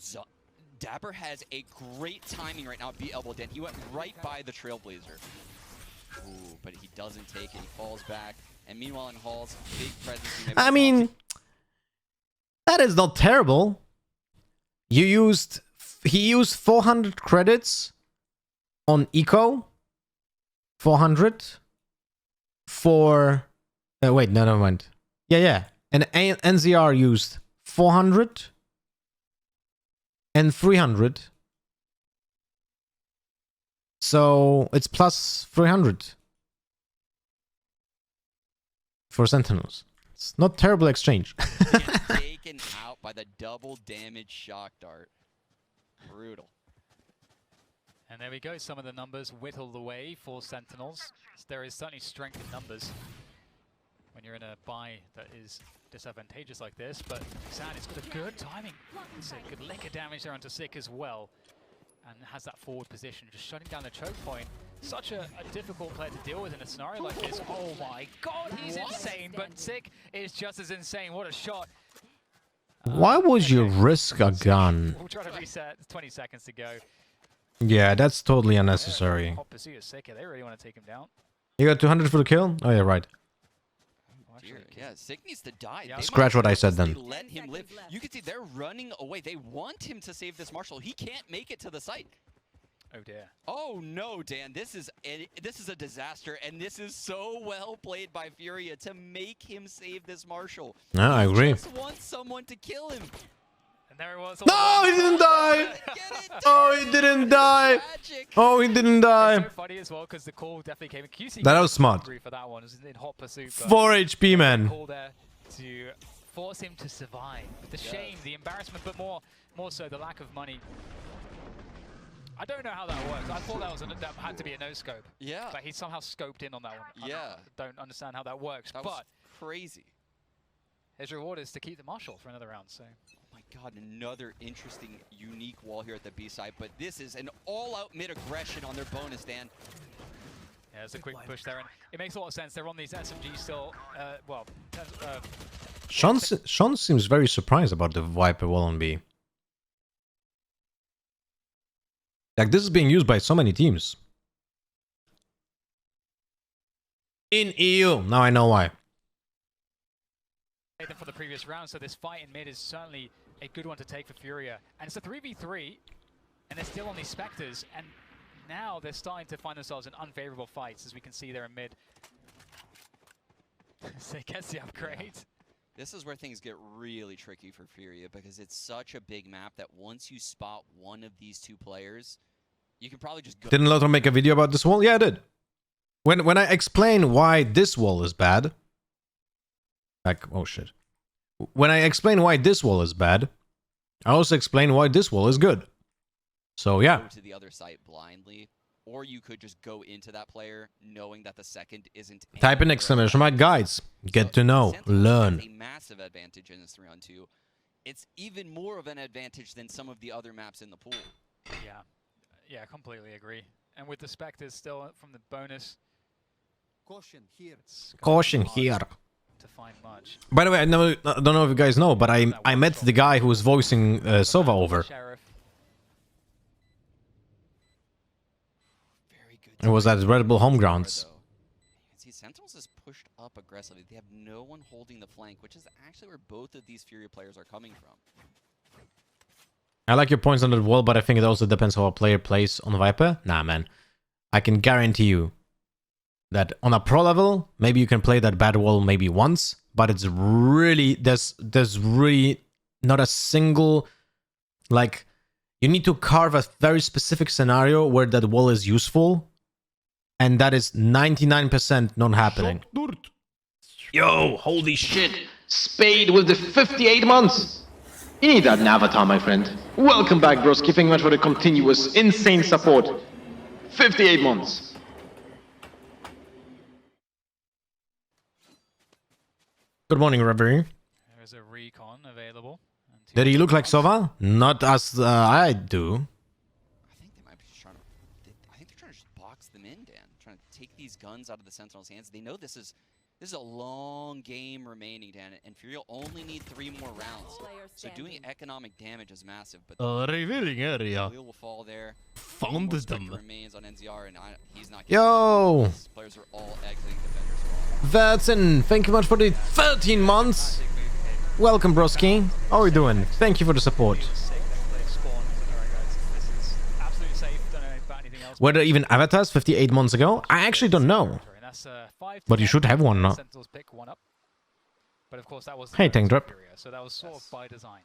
Dapper has a great timing right now at B elbow. Dan, he went right by the Trailblazer. Ooh, but he doesn't take it. He falls back. And meanwhile in Halls, big presence. I mean, that is not terrible. He used 400 credits on Eco. 400 for... wait, no, never mind. Yeah. And NZR used 400 and 300. So it's plus 300 for Sentinels. It's not terrible exchange. Taken out by the double damage shock dart. Brutal. And there we go, some of the numbers whittled away for Sentinels. There is certainly strength in numbers when you're in a buy that is disadvantageous like this, but Xan has got a good timing. It's a good lick of damage there onto Sick as well, and has that forward position, just shutting down the choke point. Such a difficult player to deal with in a scenario like this. Oh my god, he's insane, but Sick is just as insane. What a shot. Why would you risk a gun? We'll try to reset, 20 seconds to go. Yeah, that's totally unnecessary. Hot pursuit of Sick, they really want to take him down. You got 200 for the kill? Oh yeah, right. Dear, yeah, Sick needs to die. Yeah. Scratch what I said then. Let him live. You can see they're running away. They want him to save this Marshall. He can't make it to the site. Oh dear. Oh no, Dan. This is a disaster, and this is so well played by Furia to make him save this Marshall. No, I agree. He just wants someone to kill him. And there it was. No, he didn't die! Oh, he didn't die! Tragic. Oh, he didn't die! It's so funny as well because the call definitely came in. QC That was smart. for that one. It was in hot pursuit. 4 HP, man. Call there to force him to survive. The shame, the embarrassment, but more so the lack of money. I don't know how that works. I thought that had to be a no scope. Yeah. But he somehow scoped in on that one. Yeah. I don't understand how that works. That was crazy. His reward is to keep the Marshal for another round. So. Oh my god, another interesting, unique wall here at the B side. But this is an all-out mid-aggression on their bonus, Dan. Yeah, there's a quick push there, and it makes a lot of sense. They're on these SMGs still. Sean seems very surprised about the Viper wall on B. Like, this is being used by so many teams. In EU. Now I know why. Them for the previous round, so this fight in mid is certainly a good one to take for Furia. And it's a 3v3. And they're still on these Spectres, and now they're starting to find themselves in unfavorable fights, as we can see there in mid. So it gets the upgrade. This is where things get really tricky for Furia, because it's such a big map that once you spot one of these two players, you can probably just go. Didn't Lothar make a video about this wall? Yeah, I did. When I explain why this wall is bad, like, oh shit. When I explain why this wall is bad, I also explain why this wall is good. So yeah. Go to the other site blindly, or you could just go into that player knowing that the second isn't. Type in exclamation mark guides. Get to know, Sentinels learn. has a massive advantage in this 3-on-2. It's even more of an advantage than some of the other maps in the pool. Yeah, yeah, completely agree. And with the Spectres still from the bonus, Caution here. it's Caution hard here. to find much. By the way, I don't know if you guys know, but I met the guy who was voicing Sova over. Sheriff. Very good. It was at Red Bull Home Grounds. You can see Sentinels is pushed up aggressively. They have no one holding the flank, which is actually where both of these Furia players are coming from. I like your points on the wall, but I think it also depends how a player plays on Viper. Nah, man. I can guarantee you that on a pro level, maybe you can play that bad wall maybe once, but it's really, there's really not a single, like, you need to carve a very specific scenario where that wall is useful, and that is 99% not happening. Yo, holy shit. Spade with the 58 months. You need that in Avatar, my friend. Welcome back, broski. Thank you much for the continuous, insane support. 58 months. Good morning, Reverie. There's a recon available. And Did he look like Sova? Not as I do. I think they might be just trying to. I think they're trying to just box them in, Dan. Trying to take these guns out of the Sentinels' hands. They know this is a long game remaining, Dan, and Furia only need 3 more rounds. So doing economic damage is massive. But Revealing area. wheel will fall there. Found More them. Spectre remains on NZR, and he's not. Yo! These players are all exiting defender squad. Vatson, thank you much for the 13 months. Welcome, broski. How are we doing? Thank you for the support. Were there even avatars 58 months ago? I actually don't know. But you should have one now. But of course that was Hey, Tank Drop. so that was sort of by design.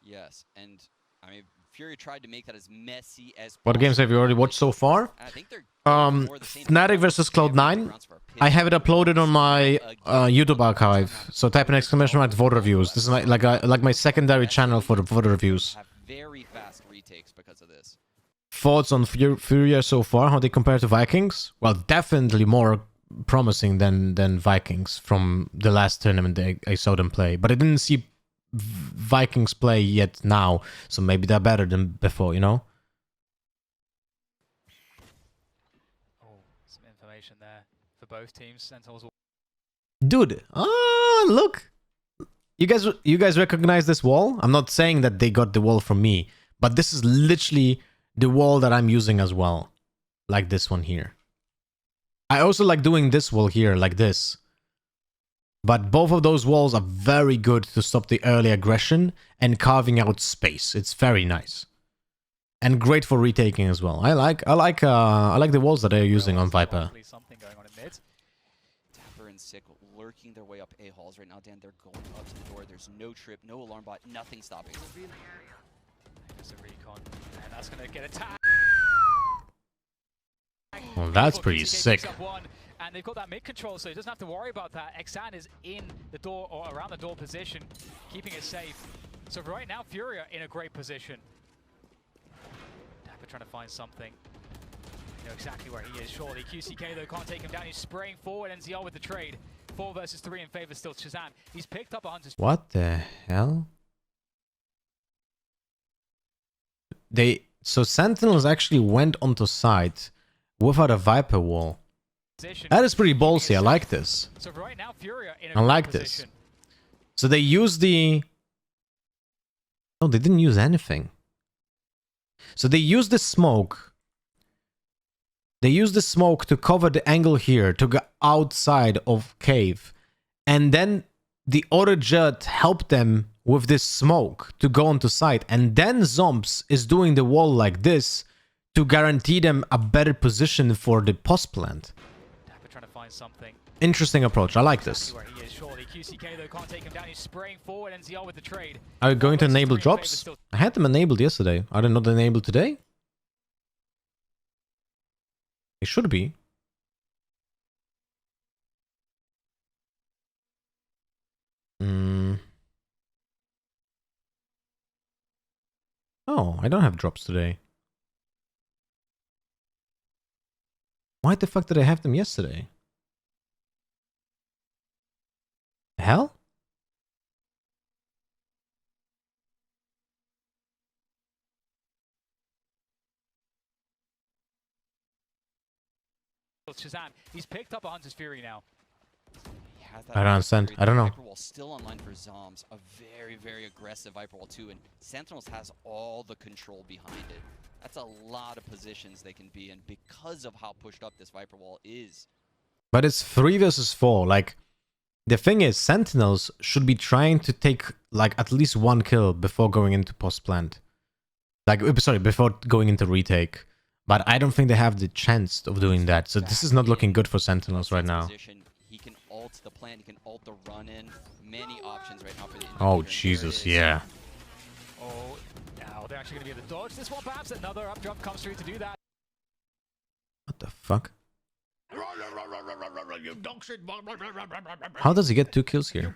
Yes, and I mean, Furia tried to make that as messy as possible. What games have you already watched so far? And I think they're going more the same Fnatic versus Cloud9. I have it uploaded on my YouTube archive. So type in exclamation mark VOD reviews. This is my, like my secondary channel for the VOD reviews. have very fast retakes because of this. Thoughts on Furia so far? How they compare to Vikings? Well, definitely more promising than Vikings from the last tournament I saw them play. But I didn't see Vikings play yet now, so maybe they're better than before, you know? Oh, some information there for both teams. Sentinels will Dude, look. You guys recognize this wall? I'm not saying that they got the wall from me, but this is literally the wall that I'm using as well. Like this one here. I also like doing this wall here, like this. But both of those walls are very good to stop the early aggression and carving out space. It's very nice. And great for retaking as well. I like the walls that they're using on Viper. something going on in mid. Dapper and Sick lurking their way up A-halls right now, Dan. They're going up to the door. There's no trip, no alarm bot, nothing stopping. There's a recon, and that's going to get attacked. Well, that's pretty QCK sick. picks up one, and they've got that mid control, so he doesn't have to worry about that. Exan is in the door, or around the door position, keeping it safe. So right now, Furia in a great position. Dapper trying to find something. You know exactly where he is, surely. QCK, though, can't take him down. He's spraying forward, NZR with the trade. 4 versus 3 in favor still Shazam. He's picked up a Hunter's... What the hell? So Sentinels actually went onto site without a Viper wall. That is pretty ballsy. I like this. So right now, Furia in a I like great this. position. So they used the... No, they didn't use anything. So they used the smoke. They used the smoke to cover the angle here, to go outside of cave. And then the auto jet helped them with this smoke to go onto site, and then Zomps is doing the wall like this to guarantee them a better position for the post plant. Dapper trying to find something. Interesting approach. I like this. Where he is, surely. QCK though can't take him down. He's spraying forward. NCR with the trade. Are you going to Versus enable three in favor drops? still. I had them enabled yesterday. Are they not enabled today? They should be. Oh, I don't have drops today. Why the fuck did I have them yesterday? Hell? Shazam. He's picked up a Hunter's Fury now. He has that I don't understand. Fury, I don't know. Viper Wall still online for Zombs. A very, very aggressive Viper Wall too. And Sentinels has all the control behind it. That's a lot of positions they can be in because of how pushed up this Viper Wall is. But it's 3 versus 4. Like, the thing is, Sentinels should be trying to take, like, at least 1 kill before going into post plant. Like, sorry, before going into retake. But I don't think they have the chance of doing that. So this is not looking good for Sentinels right now. He can ult the plant, he can ult the run in. Many options right now for the Oh, individual, and there Jesus, it is. yeah. Oh, now they're actually going to be able to dodge this one. Perhaps another up jump comes through to do that. What the fuck? How does he get 2 kills here?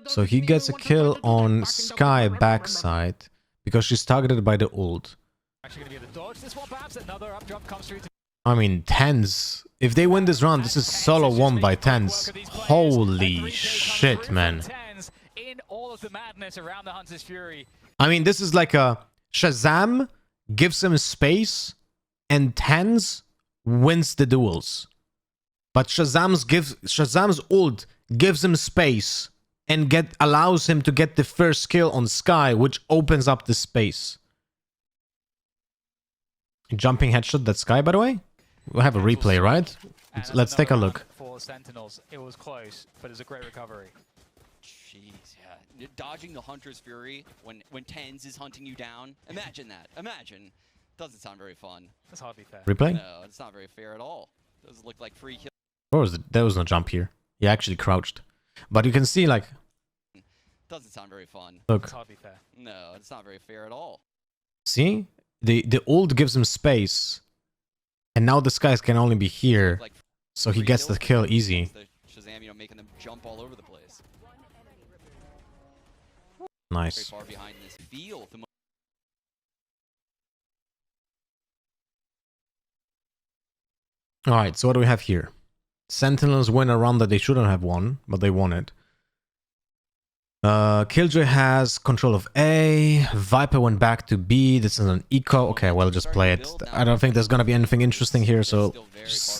So he gets a kill on Sky backside because she's targeted by the ult. Actually going to be able to dodge this one. Perhaps another up jump comes through to I mean, tens. If they win this round, this is solo won by tens. Holy shit, man. In all of the madness around the Hunter's Fury. I mean, this is like a Shazam gives him space and tens wins the duels. But Shazam's ult gives him space and allows him to get the first kill on Sky, which opens up the space. Jumping headshot that Sky, by the way. We'll have a replay, right? And Let's take a another look. round for Sentinels. It was close, but it's a great recovery. Jeez, yeah. Dodging the Hunter's Fury when Tens is hunting you down. Imagine that. Imagine. Doesn't sound very fun. That's hardly fair. Replay? No, it's not very fair at all. Doesn't look like free kill. Or was it? There was no jump here. He actually crouched. But you can see, like, Doesn't sound very fun. look. That's hardly fair. No, it's not very fair at all. See? The ult gives him space. And now the Skies can only be here. Like So he free gets kills the kill against easy. the Shazam, making them jump all over the place. Very Nice. far behind in this field. Alright, so what do we have here? Sentinels win a round that they shouldn't have won, but they won it. Killjoy has control of A. Viper went back to B. This is an eco. Okay, well, just play it. I don't think there's gonna be anything interesting here, so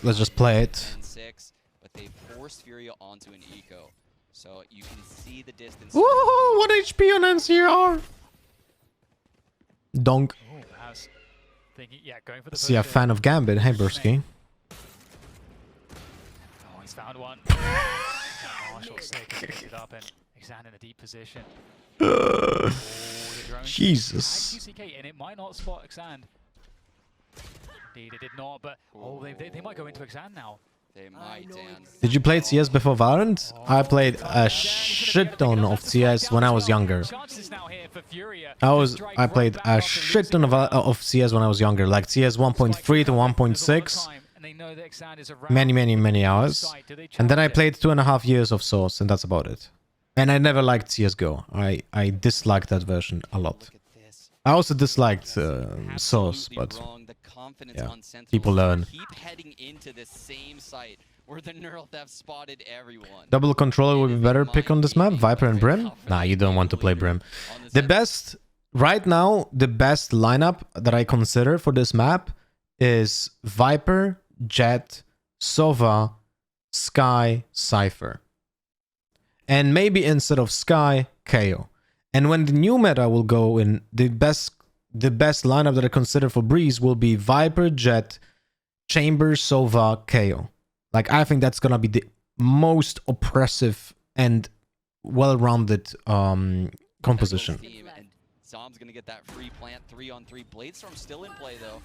let's just play it. 10-6, but they forced Furia onto an eco. So you can see the distance. Woohoo! 1 HP on NCR! Donk. Ooh, has thinking, yeah, going for the See a push fan of Gambit. Hey, Bursky. Oh, he's found one. Marshall's taking it up and Exan in a deep position. Oh, the drone Jesus. had QCK, and it might not spot Exan. Indeed, it did not, but oh, they might go into Exan now. They might, Dan. Did you play CS before Valorant? I played a shit ton of CS when I was younger. Chances now here for Furia. I played a shit ton of CS when I was younger, like CS 1.3 to 1.6. Many hours. And then I played 2.5 years of Source, and that's about it. And I never liked CSGO. I disliked that version a lot. Look at this. I also disliked Source, Absolutely but wrong. The confidence yeah, on Sentinels people learn. Keep heading into the same site where the neural theft spotted everyone. double controller would be better pick on this map. Viper and Brim? Nah, you don't want to play Brim. The best, right now, the best lineup that I consider for this map is Viper, Jet, Sova, Sky, Cypher. And maybe instead of Sky, KO. And when the new meta will go in, the best lineup that I consider for Breeze will be Viper, Jet, Chamber, Sova, KO. Like, I think that's gonna be the most oppressive and well-rounded composition. Team, and Zom's gonna get that free plant 3-on-3. Bladestorm still in play though.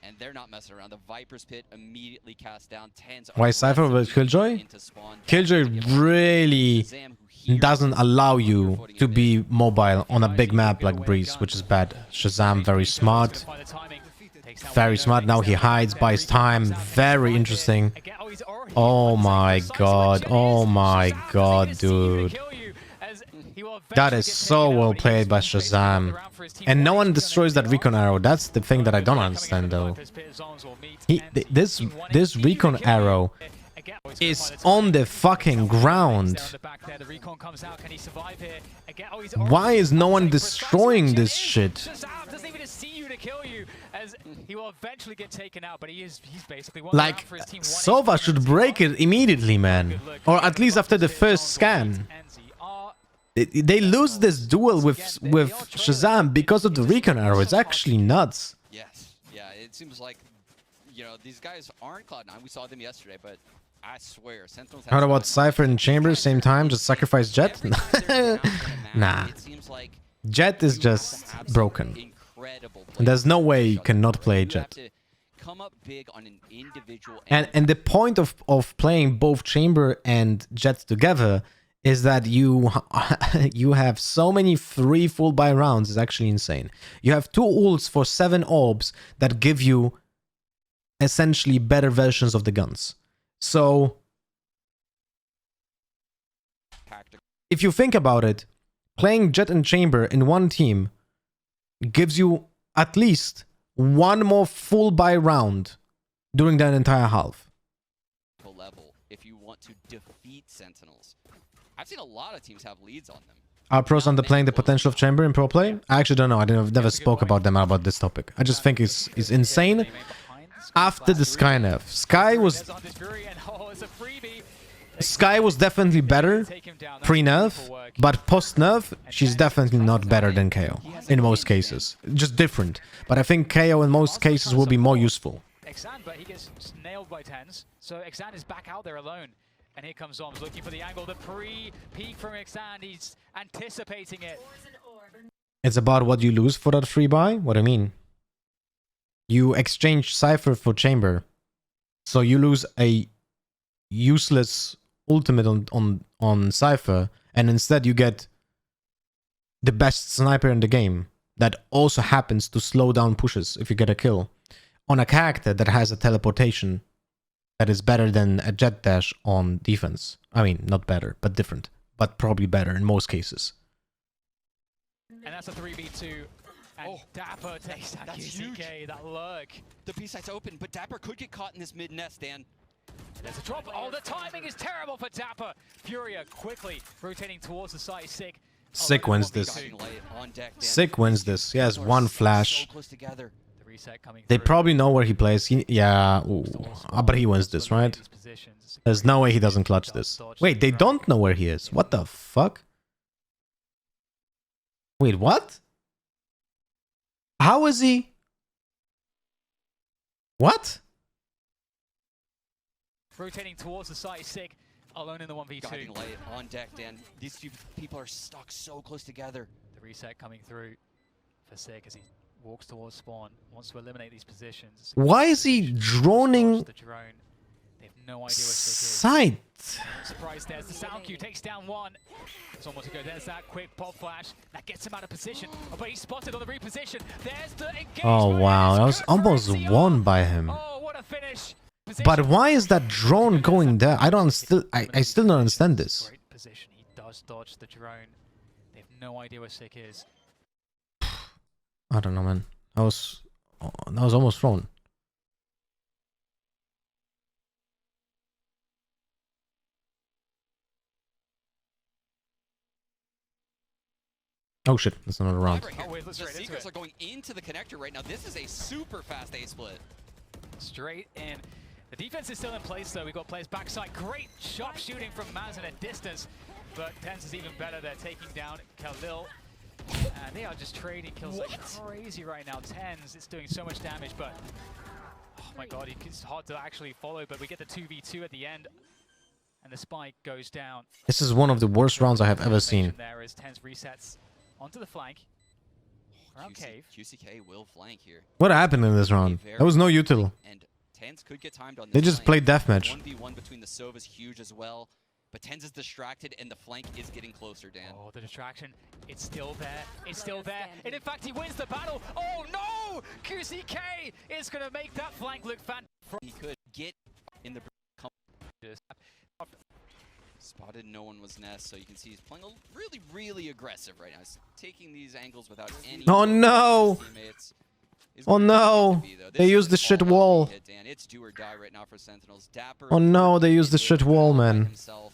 And they're not messing around. The Viper's Pit immediately cast down. Tens Why Cypher with Killjoy? into spawn. Killjoy really doesn't allow you to be mobile on a big map like Breeze, which is bad. Shazam, very smart. Very smart. Now he hides, buys time. Very interesting. Oh my god. Oh my god, dude. That is so well played by Shazam. And no one destroys that recon arrow. That's the thing that I don't understand though. This recon arrow is on the fucking ground. Why is no one destroying this shit? Like, Sova should break it immediately, man. Or at least after the first scan. They lose this duel with Shazam because of the recon arrow. It's actually nuts. Yes. Yeah, it seems like, you know, these guys aren't Cloud9. We saw them yesterday, but I swear, Sentinels. How about Cypher and Chamber same time? Just sacrifice Jet? Nah. Jet is just broken. And there's no way you cannot play Jet. Come up big on an individual. And the point of playing both Chamber and Jet together is that you have so many free full buy rounds. It's actually insane. You have 2 ults for 7 orbs that give you essentially better versions of the guns. So if you think about it, playing Jet and Chamber in one team gives you at least 1 more full buy round during that entire half. Level if you want to defeat Sentinels. I've seen a lot of teams have leads on them. Are pros underplaying the potential of Chamber in pro play? I actually don't know. I've never spoke about them about this topic. I just think it's insane. After the Sky nerf, Sky was definitely better pre-nerf, but post-nerf, she's definitely not better than KO in most cases. Just different. But I think KO in most cases will be more useful. Exan, but he gets nailed by Tens. So Exan is back out there alone. And here comes Zoms looking for the angle. The pre-peek from Exan, he's anticipating it. It's about what you lose for that free buy? What I mean? You exchange Cypher for Chamber. So you lose a useless ultimate on Cypher, and instead you get the best sniper in the game that also happens to slow down pushes if you get a kill on a character that has a teleportation that is better than a jet dash on defense. I mean, not better, but different. But probably better in most cases. And that's a 3v2. And Dapper takes that QCK, that lurk. The B site's open, but Dapper could get caught in this mid nest, Dan. There's a drop. Oh, the timing is terrible for Dapper. Furia quickly rotating towards the site. Sick. Sick wins this. Sick wins this. He has 1 flash. They probably know where he plays. But he wins this, right? There's no way he doesn't clutch this. Wait, they don't know where he is. What the fuck? Wait, what? How is he? What? Rotating towards the site, Sick. Alone in the 1v2. Guiding light on deck, Dan. These 2 people are stuck so close together. The reset coming through for Sick as he walks towards spawn. Wants to eliminate these positions. Why is he droning the drone? They have no idea where Sick is. Sight? Surprise, there's the sound cue. Takes down 1. It's almost a go. There's that quick pop flash. That gets him out of position. Oh, but he's spotted on the reposition. There's the engagement. Oh, wow. That was almost won by him. Oh, what a finish. But why is that drone going there? I still don't understand this. Great position. He does dodge the drone. They have no idea where Sick is. I don't know, man. That was almost thrown. Oh shit, that's another round. The Seekers are going into the connector right now. This is a super fast A split. Straight in. The defense is still in place though. We've got players backside. Great sharp shooting from Maz at a distance. But Tens is even better. They're taking down Khalil. And they are just trading kills like crazy right now. Tens, it's doing so much damage, but oh my god, it's hard to actually follow, but we get the 2v2 at the end. And the spike goes down. This is one of the worst rounds I have ever seen. There is tenz resets onto the flank. Around cave. QCK will flank here. What happened in this round? There was no util. And tenz could get timed on this They just flank. played deathmatch. 1v1 between the Sova is huge as well. But tenz is distracted and the flank is getting closer, Dan. Oh, the distraction. It's still there. It's still there. And in fact, he wins the battle. Oh no! QCK is going to make that flank look fantastic. He could get in the spotted, no one was nest, so you can see he's playing really, really aggressive right now. He's taking these angles without any. Oh no! Teammates. Oh no! They used the shit wall. It's do or die right now for Sentinels. Dapper. Oh no! They used the shit wall, man. Himself.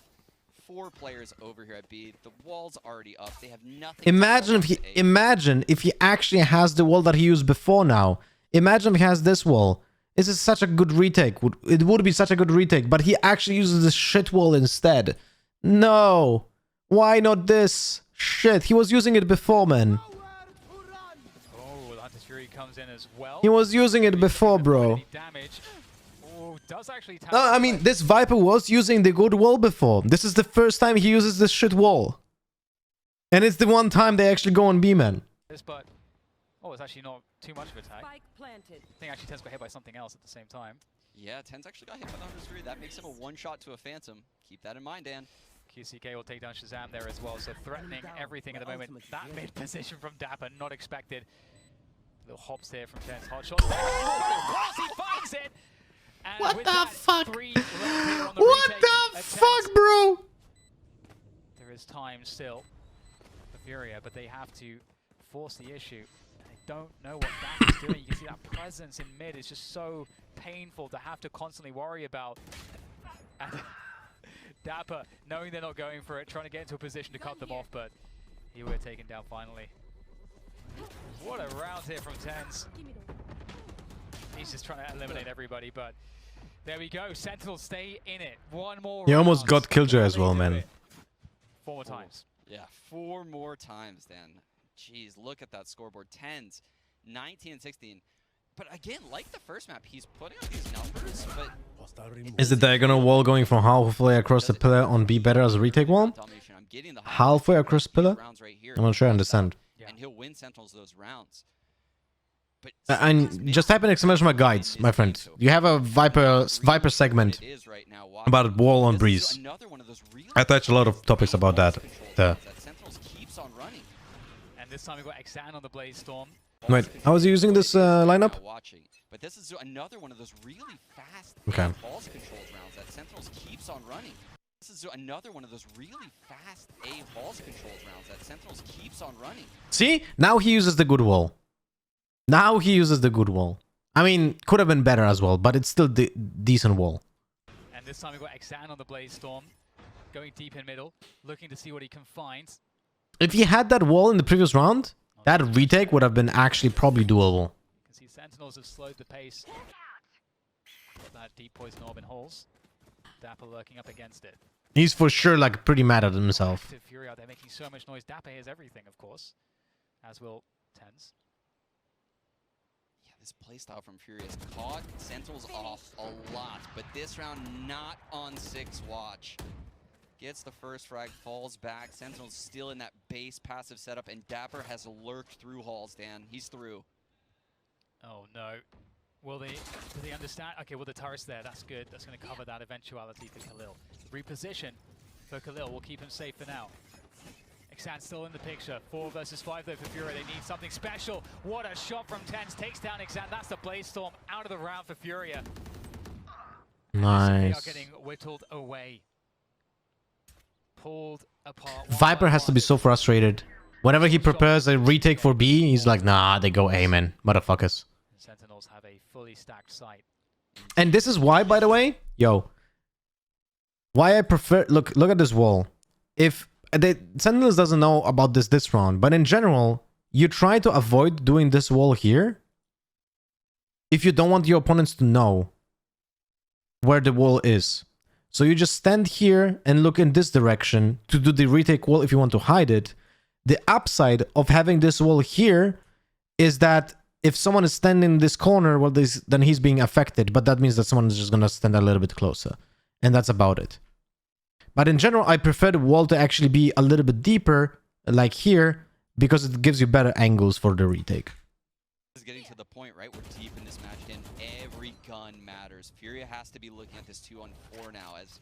4 players over here at B. The wall's already up. They have nothing. Imagine if he actually has the wall that he used before now. Imagine if he has this wall. This is such a good retake. It would be such a good retake, but he actually uses the shit wall instead. No. Why not this? Shit, he was using it before, man. Oh, the Hunter's Fury comes in as well. He was using it before, bro. Oh, does actually No, I mean, this Viper was using the good wall before. This is the first time he uses this shit wall. And it's the one time they actually go on B, man. But oh, it's actually not too much of a tag. Spike planted. I think actually tenz got hit by something else at the same time. Yeah, tenz actually got hit by the Hunter's Fury. That makes him a one-shot to a Phantom. Keep that in mind, Dan. QCK will take down Shazam there as well, so threatening everything at the moment. That mid position from Dapper, not expected. Little hops here from tenz. Hard shot. He finds it! And What with the that, fuck? 3 left here on the What retake the at fuck, tenz. bro? There is time still for Furia, but they have to force the issue. They don't know what Dapper's doing. You can see that presence in mid is just so painful to have to constantly worry about. And Dapper, knowing they're not going for it, trying to get into a position to cut them off, but he would have taken down finally. What a round here from tenz. He's just trying to eliminate everybody, but there we go. Sentinels stay in it. One more He almost round. got Killjoy as well, They do man. it. 4 more times. Yeah, 4 more times, Dan. Jeez, look at that scoreboard. tenz, 19 and 16. But again, like the first map, he's putting up these numbers, but... Is the diagonal wall going from halfway across the pillar on B better as a retake wall? I'm getting the Halfway across pillar? rounds right here. I'm not sure I understand. And he'll win Sentinels those rounds. But And just type in exclamation mark guides, my friend. You have a Viper segment about wall on breeze. I touch a lot of topics about that. There. Sentinels keeps on running. And this time we've got Exan on the Blaze Storm. Wait, how was he using this lineup? Watching. But this is another one of those really fast Okay. balls controlled rounds that Sentinels keeps on running. This is another one of those really fast balls controlled rounds that Sentinels keeps on running. See? Now he uses the good wall. Now he uses the good wall. I mean, could have been better as well, but it's still the decent wall. And this time we've got Exan on the Blaze Storm. Going deep in middle, looking to see what he can find. If he had that wall in the previous round, that retake would have been actually probably doable. You can see Sentinels have slowed the pace. Got that deep poison orb in holes. Dapper lurking up against it. He's for sure like pretty mad at himself. Active Fury out there making so much noise. Dapper hears everything, of course. As will tenz. Yeah, this playstyle from Furia has caught Sentinels off a lot, but this round not on 6 watch. Gets the first frag, falls back. Sentinel's still in that base passive setup, and Dapper has lurked through halls, Dan. He's through. Oh no. Will they, do they understand? Okay, well the turret's there, that's good. That's going to cover that eventuality for Khalil. Reposition for Khalil, we'll keep him safe for now. Exan's still in the picture. 4 versus 5 though for Furia, they need something special. What a shot from tenz, takes down Exan. That's the Blaze Storm out of the round for Furia. Nice. They are getting whittled away. Pulled apart. Viper has to be so frustrated. Whenever he prepares a retake for B, he's like, nah, they go A, man. Motherfuckers. Sentinels have a fully stacked site. And this is why, by the way, why I prefer, look at this wall. If the Sentinels doesn't know about this round, but in general, you try to avoid doing this wall here if you don't want your opponents to know where the wall is. So you just stand here and look in this direction to do the retake wall if you want to hide it. The upside of having this wall here is that if someone is standing in this corner, well, then he's being affected. But that means that someone is just going to stand a little bit closer. And that's about it. But in general, I prefer the wall to actually be a little bit deeper, like here, because it gives you better angles for the retake. Is getting to the point, right? We're deep in this match, and every gun matters. Furia has to be looking at this 2-on-4 now as,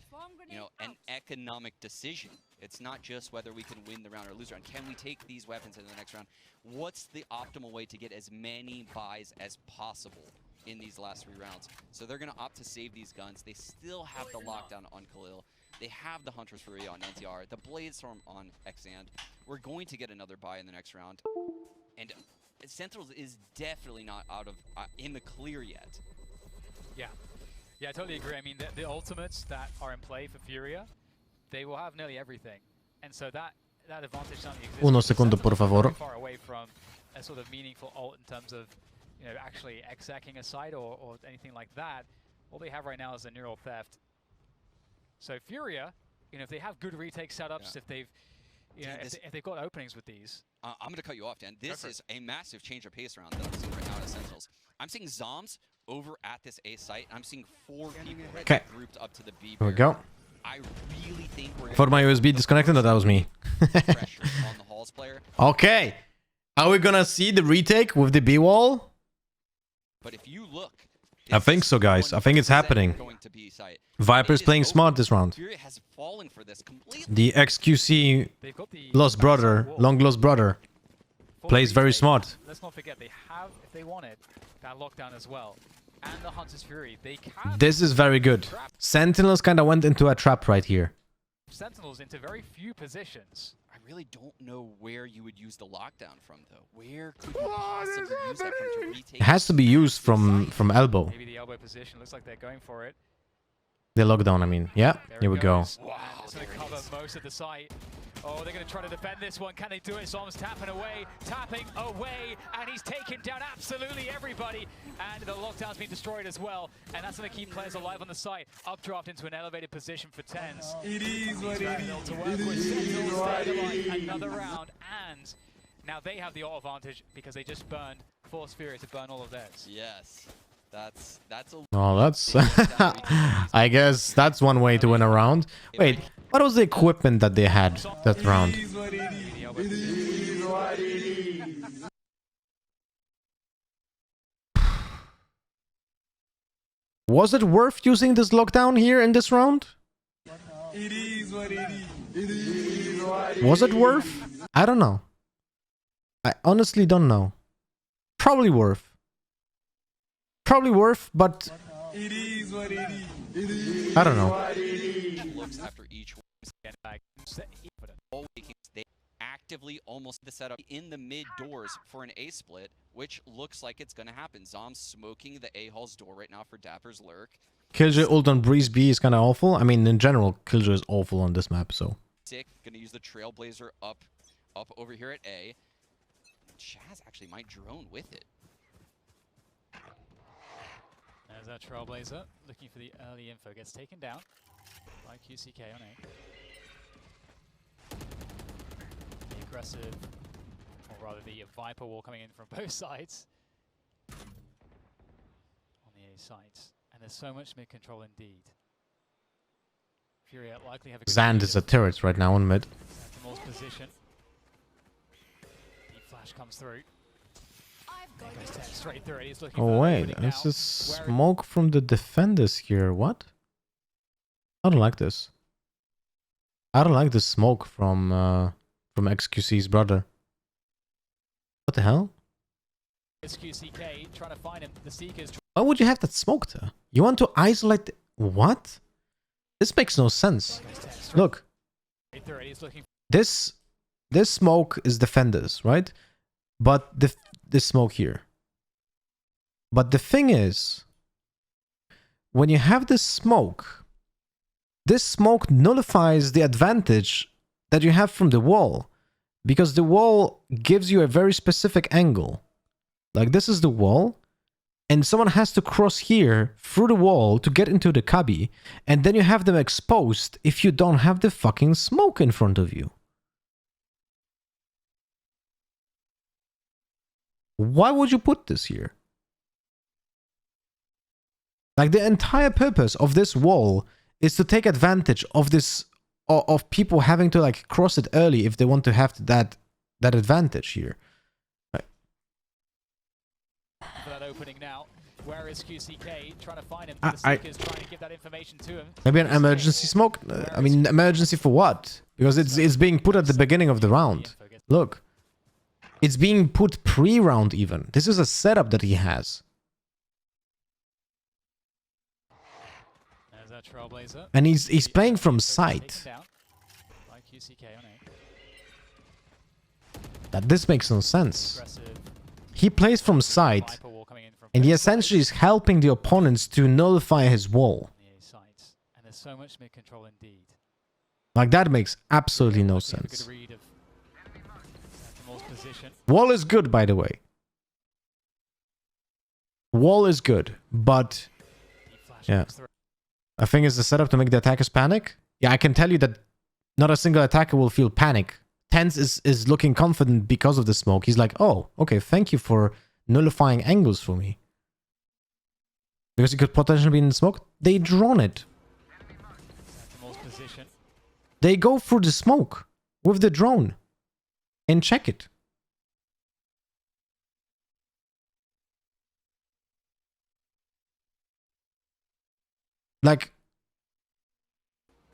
you know, an economic decision. It's not just whether we can win the round or lose the round. Can we take these weapons into the next round? What's the optimal way to get as many buys as possible in these last 3 rounds? So they're going to opt to save these guns. They still have the lockdown on Khalil. They have the Hunter's Furia on NTR, the Bladestorm on Xand. We're going to get another buy in the next round. And Sentinels is definitely not out of in the clear yet. Yeah, I totally agree. I mean, the ultimates that are in play for Furia, they will have nearly everything, and so that advantage certainly exists. Uno segundo, por favor. Far away from a sort of meaningful ult in terms of, you know, actually execing a site or anything like that. All they have right now is a neural theft. So Furia, you know, if they have good retake setups, if they've, you know, if they've got openings with these. I'm going to cut you off, Dan. This is a massive change of pace around that I'm seeing right now at Sentinels. I'm seeing Zoms over at this A site. I'm seeing 4 people grouped up to the B. Here we go. I really think we're For my USB disconnected, that was me. pressure on the Halls player. Okay. Are we gonna see the retake with the B wall? But if you look, I think so, guys. I think it's happening. Going to B site. Viper's playing smart this round. Furia has fallen for this completely. The XQC They've got the lost brother, long lost brother, plays very smart. Let's not forget, they have, if they want it, that lockdown as well. And the Hunter's Fury, they can... This is very good. Sentinels kind of went into a trap right here. Sentinels into very few positions. I really don't know where you would use the lockdown from, though. Where could you possibly use that from to retake? It has to be used from elbow. Maybe the elbow position. Looks like they're going for it. The lockdown, I mean. Yeah, There here it we go. goes. And it's going to cover most of the site. Oh, they're going to try to defend this one. Can they do it? Zom's tapping away, and he's taken down absolutely everybody. And the lockdown's been destroyed as well. And that's going to keep players alive on the site. Updraft into an elevated position for TenZ. It is what it is. To work with Sentinels staying alive another round. And now they have the ult advantage because they just burned Force Fury to burn all of theirs. Yes. That's a... Oh, that's... I guess that's one way to win a round. Wait, what was the equipment that they had that round? It is what it is. It is what it is. Was it worth using this lockdown here in this round? It is what it is. It is what it is. Was it worth? I don't know. I honestly don't know. Probably worth. Probably worth, but It is what it is. It is I don't know. what it is. looks after each they actively almost the setup in the mid doors for an A split, which looks like it's gonna happen. Zom's smoking the A Hall's door right now for Dapper's lurk. Killjoy ult on Breeze B is kind of awful. I mean, in general, Killjoy is awful on this map, so. Sick, gonna use the Trailblazer up over here at A. Chaz actually might drone with it. There's that Trailblazer looking for the early info. Gets taken down by QCK on A. The aggressive, or rather the Viper wall coming in from both sides on the A site. And there's so much mid control indeed. Furia likely have a Xand is a turret right now on mid. Sentinel's position. Deep flash comes through. There goes TenZ straight through it. He's looking Oh for wait, opening this now. is smoke from the defenders here. What? I don't like this. I don't like the smoke from XQC's brother. What the hell? It's QCK trying to find him. The Seekers. Why would you have that smoke there? You want to isolate the... What? This makes no sense. Look, Straight through it. He's looking this smoke is defenders, right? But this smoke here. But the thing is, when you have this smoke nullifies the advantage that you have from the wall, because the wall gives you a very specific angle. Like this is the wall, and someone has to cross here through the wall to get into the cubby, and then you have them exposed if you don't have the fucking smoke in front of you. Why would you put this here? Like the entire purpose of this wall is to take advantage of this of people having to like cross it early if they want to have that advantage here. For that opening now, where is QCK trying to find him? The Seekers trying to give that information to him. Maybe an emergency smoke? I mean, emergency for what? Because it's being put at the beginning of the round. Look. It's being put pre-round even. This is a setup that he has. There's that Trailblazer. And he's playing from sight. That this makes no sense. He plays from sight, and he essentially is helping the opponents to nullify his wall. And there's so much mid-control indeed. Like, that makes absolutely no sense. Wall is good, by the way. Wall is good, but yeah. I think it's the setup to make the attackers panic. Yeah, I can tell you that not a single attacker will feel panic. Tense is looking confident because of the smoke. He's like, oh, okay, thank you for nullifying angles for me. Because he could potentially be in the smoke. They drone it. They go through the smoke with the drone and check it. Like,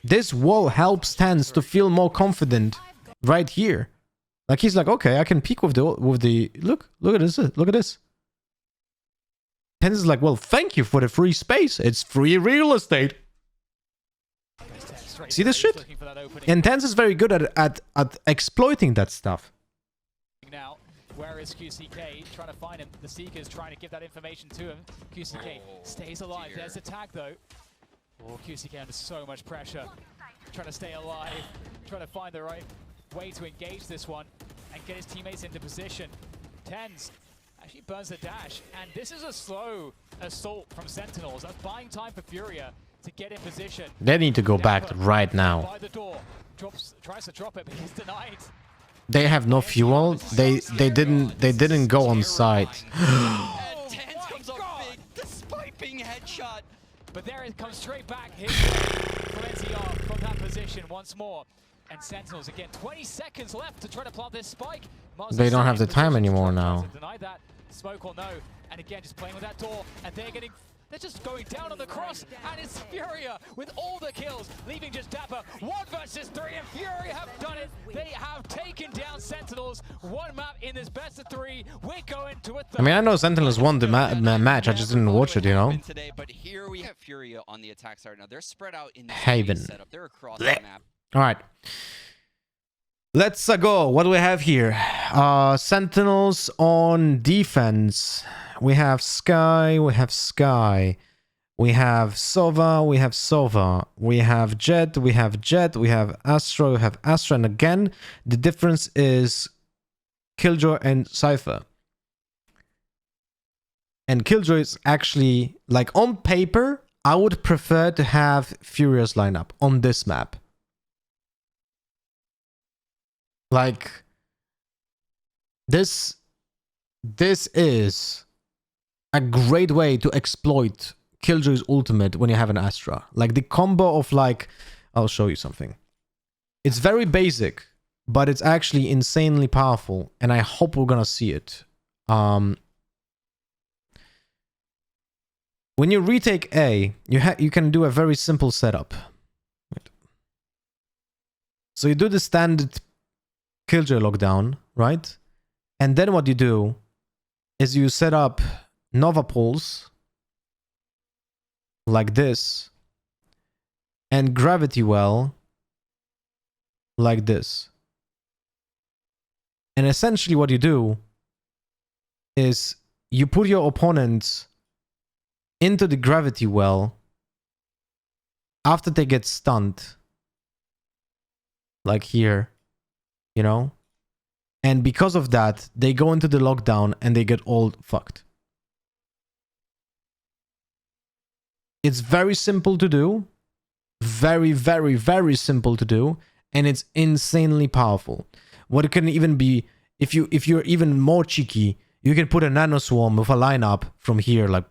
this wall helps Tense to feel more confident right here. Like, he's like, okay, I can peek with the look at this, look at this. Tense is like, well, thank you for the free space. It's free real estate. See this shit? And Tense is very good at exploiting that stuff. Now, where is QCK trying to find him? The Seekers trying to give that information to him. QCK stays alive. There's the tag though. Oh, QCK under so much pressure. Trying to stay alive. Trying to find the right way to engage this one and get his teammates into position. Tense actually burns the dash. And this is a slow assault from Sentinels. That's buying time for Furia to get in position. They need to go back right now. By the door. Tries to drop it, but he's denied. They have no fuel. They didn't go on site. And Tense comes up big, despite being headshot. But there it comes straight back. Hit from NCR from that position once more. And Sentinels again, 20 seconds left to try to plant this spike. They don't have the time anymore now. Deny that smoke or no. And again, just playing with that door. And they're just going down on the cross. And it's Furia with all the kills, leaving just Dapper. 1 versus 3, and Furia have done it. They have taken down Sentinels. One map in this best of 3. We're going to a third. I mean, I know Sentinels won the match. I just didn't watch it, you know. Today, but here we have Furia on the attack side now. They're spread out in the Haven. setup. They're across the map. All right. Let's go. What do we have here? Sentinels on defense. We have Sky. We have Sky. We have Sova. We have Sova. We have Jet. We have Jet. We have Astra. We have Astra. And again, the difference is Killjoy and Cypher. And Killjoy is actually, like, on paper, I would prefer to have Furious lineup on this map. Like, this is a great way to exploit Killjoy's ultimate when you have an Astra. Like, the combo of, like, I'll show you something. It's very basic, but it's actually insanely powerful, and I hope we're gonna see it. When you retake A, you can do a very simple setup. Wait. So you do the standard Killjoy lockdown, right? And then what you do is you set up Nova Pulse like this and Gravity Well like this. And essentially what you do is you put your opponents into the Gravity Well after they get stunned, like here, you know? And because of that, they go into the lockdown and they get all fucked. It's very simple to do. Very, very, very simple to do. And it's insanely powerful. What it can even be, if you're even more cheeky, you can put a Nano Swarm with a lineup from here, like,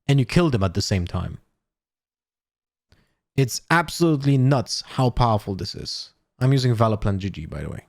and you kill them at the same time. It's absolutely nuts how powerful this is. I'm using Valorant GG, by the way.